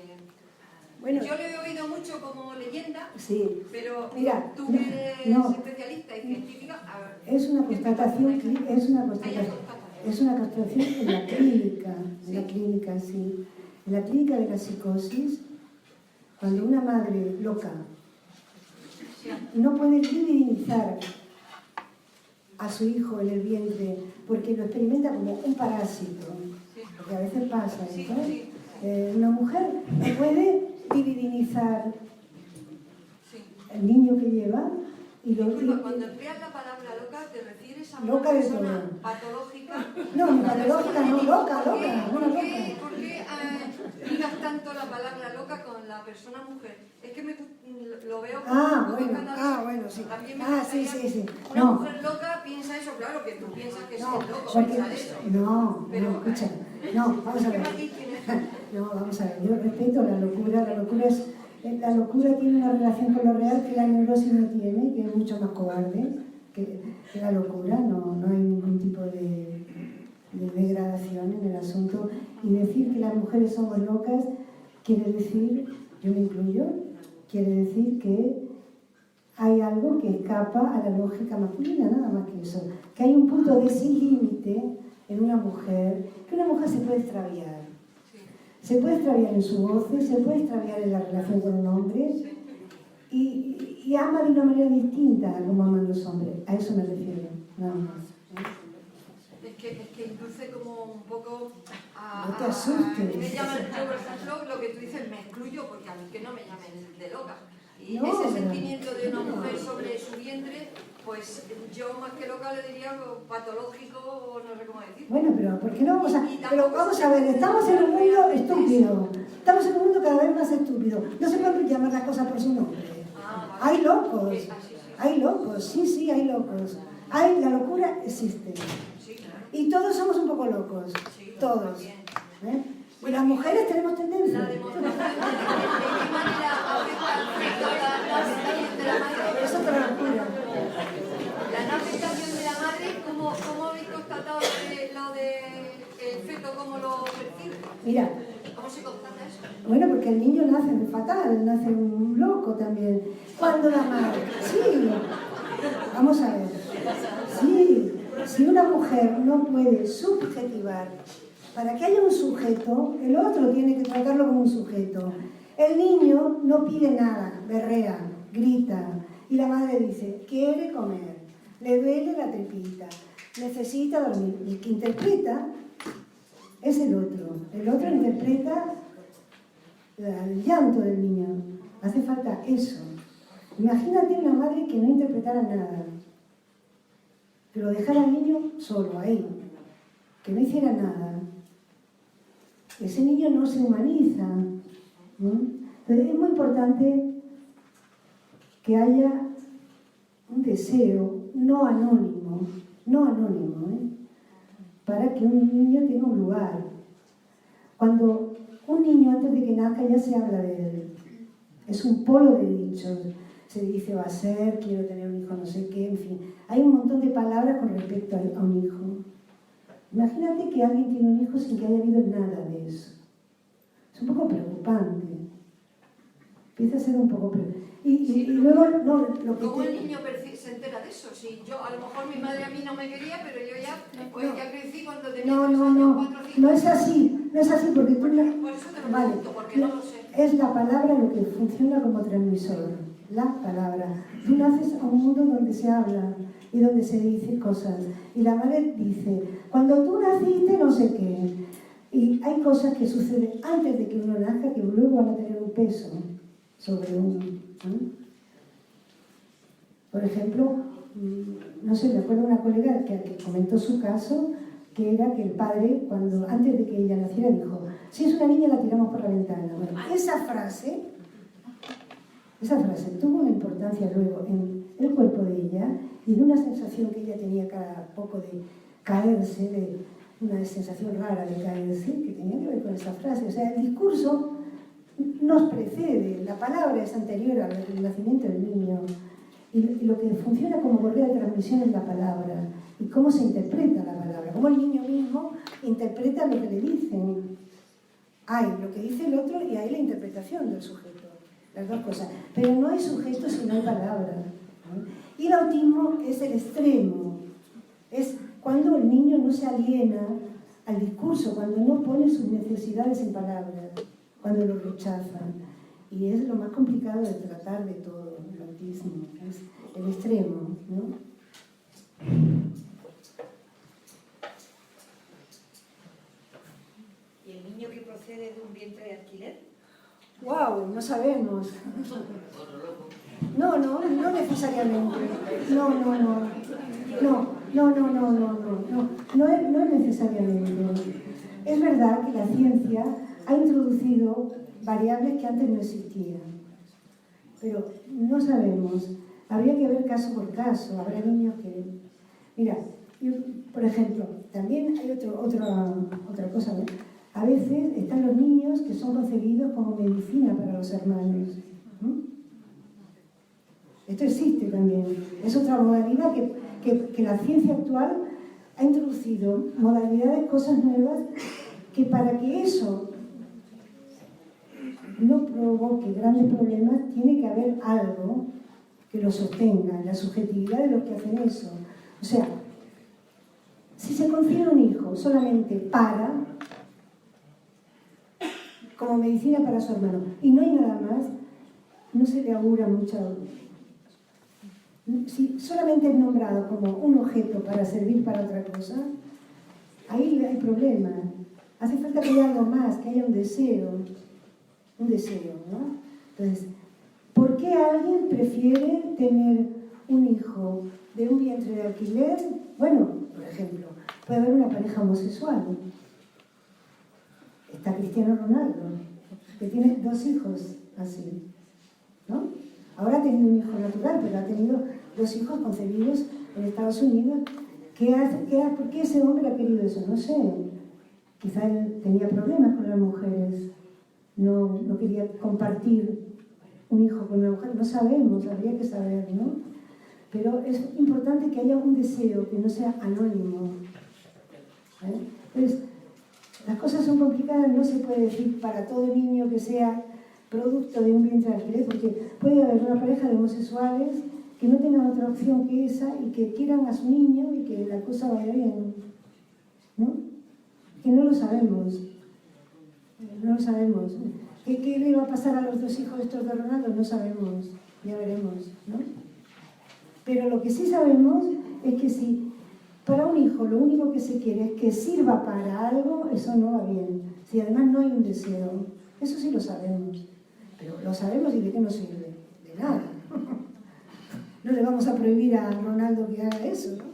Bueno, yo lo he oído mucho como leyenda, sí. pero Mira, tú que eres no. especialista y científica, a ver, Es una constatación, es una hay constatación en la clínica, sí. En la clínica de la psicosis, cuando una madre loca no puede divinizar a su hijo en el vientre porque lo experimenta como un parásito, porque a veces pasa esto, una mujer no puede divinizar el niño que lleva y lo disculpa, cuando empleas la palabra loca, ¿te refieres a una Loca de persona todo. patológica? No, ni patológica, no, loca, ¿Por loca. qué ligas tanto la palabra loca con la persona mujer? Es que lo veo como un poco escandaloso. bueno, sí. También me Sí. gustaría- Una No, mujer loca piensa eso, claro que tú piensas que no, es loco porque, pensar eso. no, Pero, escucha, no, vamos a ¿qué ver. matiz tiene? No, vamos a ver, yo respeto la locura la locura tiene una relación con lo real que la neurosis no tiene, que es mucho más cobarde que la locura, no hay ningún tipo de degradación en el asunto. Y decir que las mujeres somos locas quiere decir, yo me incluyo, quiere decir que hay algo que escapa a la lógica masculina, nada más que eso. Que hay un punto de sin límite en una mujer, que una mujer se puede extraviar. Se puede extraviar en su voz, se puede extraviar en la relación con un hombre y ama de una manera distinta a como aman los hombres. A eso me refiero, nada más. Es que induce como un poco a... No te asustes. A mí me llaman, yo por ejemplo, lo que tú dices, me excluyo porque a mí que no me llamen de loca. Y No, ese pero- sentimiento de una mujer sobre su vientre, pues yo más que loca le diría patológico o no sé cómo decir. Bueno, pero ¿por qué no vamos a...? Y Pero tampoco vamos se a ver, puede estamos en un mundo realmente estúpido. Estamos en un mundo cada vez más estúpido. No se pueden llamar las cosas por su nombre. Vale. Hay locos. Sí. Hay locos, sí, hay locos. La locura existe. Sí, claro. Y todos somos un poco locos. Sí, Todos. también. Y las mujeres tenemos tendencia. La demostración de qué manera afecta la aceptación de la madre. Eso es otra locura. La no aceptación de la madre, ¿cómo habéis constatado lo de el feto, cómo lo percibe? Mira, ¿Cómo se constata eso? bueno, porque el niño nace fatal, nace un loco también. Cuando la madre... Sí, vamos a ver. Sí, si una mujer no puede subjetivar, para que haya un sujeto, el otro tiene que tratarlo como un sujeto. El niño no pide nada, berrea, grita, y la madre dice, quiere comer, le duele la tripita, necesita dormir. Y el que interpreta es el otro. El otro interpreta el llanto del niño. Hace falta eso. Imagínate una madre que no interpretara nada, que lo dejara al niño solo, ahí, que no hiciera nada. Ese niño no se humaniza. Entonces es muy importante que haya un deseo no anónimo, para que un niño tenga un lugar. Cuando un niño antes de que nazca ya se habla de él, es un polo de dichos, se dice va a ser, quiero tener un hijo, no sé qué, en fin, hay un montón de palabras con respecto a un hijo. Imagínate que alguien tiene un hijo sin que haya habido nada de eso. Es un poco preocupante. Empieza a ser un poco preocupante. Y luego, no, lo que ¿Cómo el niño se entera de eso? Si yo, a lo mejor mi madre a mí no me quería, pero yo ya crecí cuando tenía 3 años, 4 o 5. No es así, porque tú... Por eso te lo pregunto, porque no lo sé. Es la palabra lo que funciona como transmisor, la palabra. Tú naces a un mundo donde se habla y donde se dicen cosas. Y la madre dice, cuando tú naciste no sé qué. Y hay cosas que suceden antes de que uno nazca que luego van a tener un peso sobre uno. Por ejemplo, no sé, me acuerdo de una colega que comentó su caso, que era que el padre, antes de que ella naciera, dijo: si es una niña la tiramos por la ventana. Bueno, esa frase tuvo una importancia luego en el cuerpo de ella y de una sensación que ella tenía cada poco de caerse, de una sensación rara de caerse, que tenía que ver con esa frase. O sea, el discurso nos precede, la palabra es anterior al nacimiento del niño, y lo que funciona como bordea de transmisión es la palabra, y cómo se interpreta la palabra, cómo el niño mismo interpreta lo que le dicen. Hay lo que dice el otro y hay la interpretación del sujeto, las dos cosas. Pero no hay sujeto si no hay palabra, ¿no? Y el autismo es el extremo, es cuando el niño no se aliena al discurso, cuando no pone sus necesidades en palabras, cuando lo rechazan. Y es lo más complicado de tratar de todo, el autismo, es el extremo, ¿no? ¿Y el niño que procede de un vientre de alquiler? ¡Wow! No sabemos. No necesariamente. No es necesariamente. Es verdad que la ciencia ha introducido variables que antes no existían, pero no sabemos. Habría que ver caso por caso. Habrá niños que... Mira, por ejemplo, también hay otra cosa, ¿no? A veces están los niños que son concebidos como medicina para los hermanos. Esto existe también. Es otra modalidad que la ciencia actual ha introducido, modalidades, cosas nuevas, que para que eso no provoque grandes problemas, tiene que haber algo que lo sostenga, la subjetividad de los que hacen eso. O sea, si se concibe un hijo solamente como medicina para su hermano, y no hay nada más, no se le augura mucho. Si solamente es nombrado como un objeto para servir para otra cosa, ahí hay problema. Hace falta que haya algo más, que haya un deseo, ¿no? Entonces, ¿por qué alguien prefiere tener un hijo de un vientre de alquiler? Bueno, por ejemplo, puede haber una pareja homosexual. Está Cristiano Ronaldo, que tiene 2 hijos así, ¿no? Ahora ha tenido un hijo natural, pero ha tenido 2 hijos concebidos en Estados Unidos. ¿Por qué ese hombre ha querido eso? No sé. Quizá él tenía problemas con las mujeres, no quería compartir un hijo con una mujer, no sabemos, habría que saber, ¿no? Pero es importante que haya un deseo, que no sea anónimo. Entonces, las cosas son complicadas, no se puede decir para todo niño que sea producto de un vientre de alquiler, porque puede haber una pareja de homosexuales que no tengan otra opción que esa y que quieran a su niño y que la cosa vaya bien, ¿no? Que no lo sabemos. ¿Qué le va a pasar a los 2 hijos estos de Ronaldo? No sabemos, ya veremos, ¿no? Pero lo que sí sabemos es que si para un hijo lo único que se quiere es que sirva para algo, eso no va bien. Si además no hay un deseo, eso sí lo sabemos. Pero lo sabemos y ¿de qué nos sirve? De nada. No le vamos a prohibir a Ronaldo que haga eso, ¿no?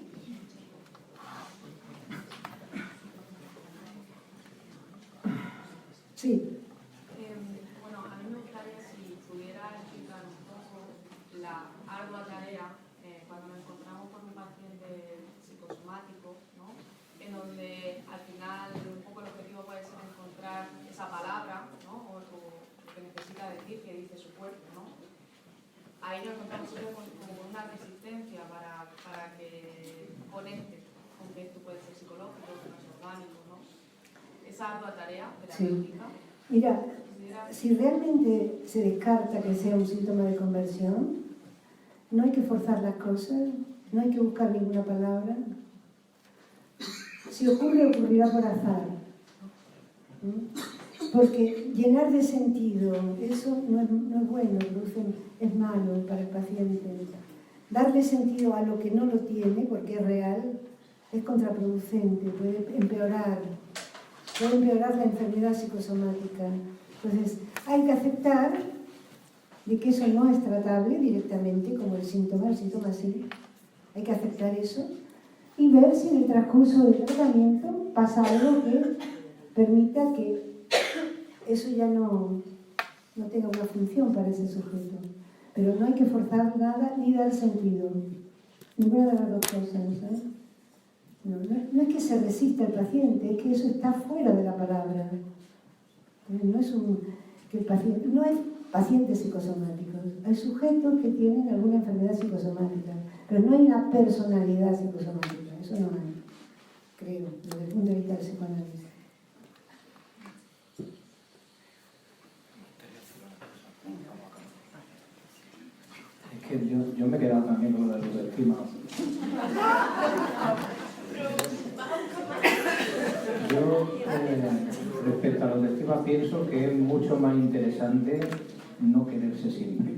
Sí. Bueno, a mí me gustaría si pudiera explicar un poco la ardua tarea cuando nos encontramos con un paciente psicosomático, ¿no? En donde al final un poco el objetivo puede ser encontrar esa palabra, ¿no? O lo que necesita decir, que dice su cuerpo, ¿no? Ahí nos encontramos siempre con una resistencia para que conecte con que esto puede ser psicológico, que no es orgánico, ¿no? Esa ardua tarea terapéutica. Sí. Mira, si realmente se descarta que sea un síntoma de conversión, no hay que forzar las cosas, no hay que buscar ninguna palabra. Si ocurre, ocurrirá por azar. Porque llenar de sentido, eso no es bueno, es malo para el paciente. Darle sentido a lo que no lo tiene, porque es real, es contraproducente, puede empeorar la enfermedad psicosomática. Entonces, hay que aceptar de que eso no es tratable directamente, como el síntoma sí. Hay que aceptar eso y ver si en el transcurso del tratamiento pasa algo que permita que eso ya no tenga una función para ese sujeto. Pero no hay que forzar nada ni dar sentido. Ninguna de las dos cosas, ¿eh? No es que se resista el paciente, es que eso está fuera de la palabra. No es que el paciente, no hay pacientes psicosomáticos, hay sujetos que tienen alguna enfermedad psicosomática, pero no hay una personalidad psicosomática, eso no hay, creo, desde el punto de vista del psicoanálisis. Es que yo me he quedado también con lo de la autoestima. Yo, respecto a la autoestima, pienso que es mucho más interesante no quererse siempre.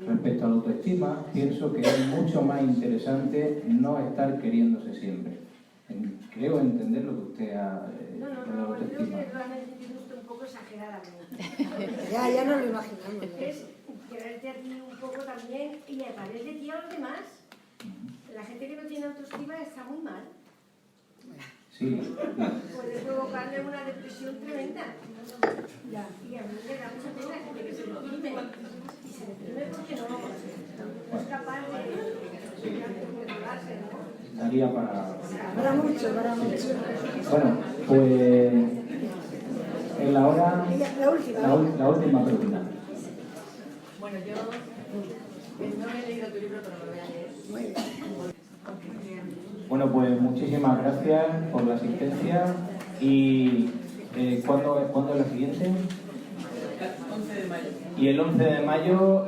Respecto a la autoestima, pienso que es mucho más interesante no estar queriéndose siempre. Creo entender lo que usted ha... No, creo que lo han entendido usted un poco exageradamente. Ya no lo imaginamos. Es quererte a ti un poco también y a través de ti a los demás. La gente que no tiene autoestima está muy mal. Sí. Puede provocarle una depresión tremenda. Y a mí me da mucha pena la gente que se deprime. Y se deprime porque no es capaz de controlarse, ¿no? Daría para... Para mucho. Bueno, pues... En la hora... La última pregunta. Bueno, yo no me he leído tu libro, pero lo voy a leer. Muy bien. Bueno, pues muchísimas gracias por la asistencia y ¿cuándo es la siguiente? El 11 de mayo. Y el 11 de mayo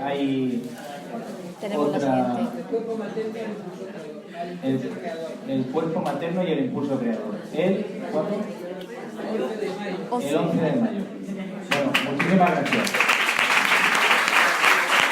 hay Tenemos otra... la siguiente. El cuerpo materno y el impulso creador. ¿Cuándo? El 11 de mayo. Bueno, muchísimas gracias.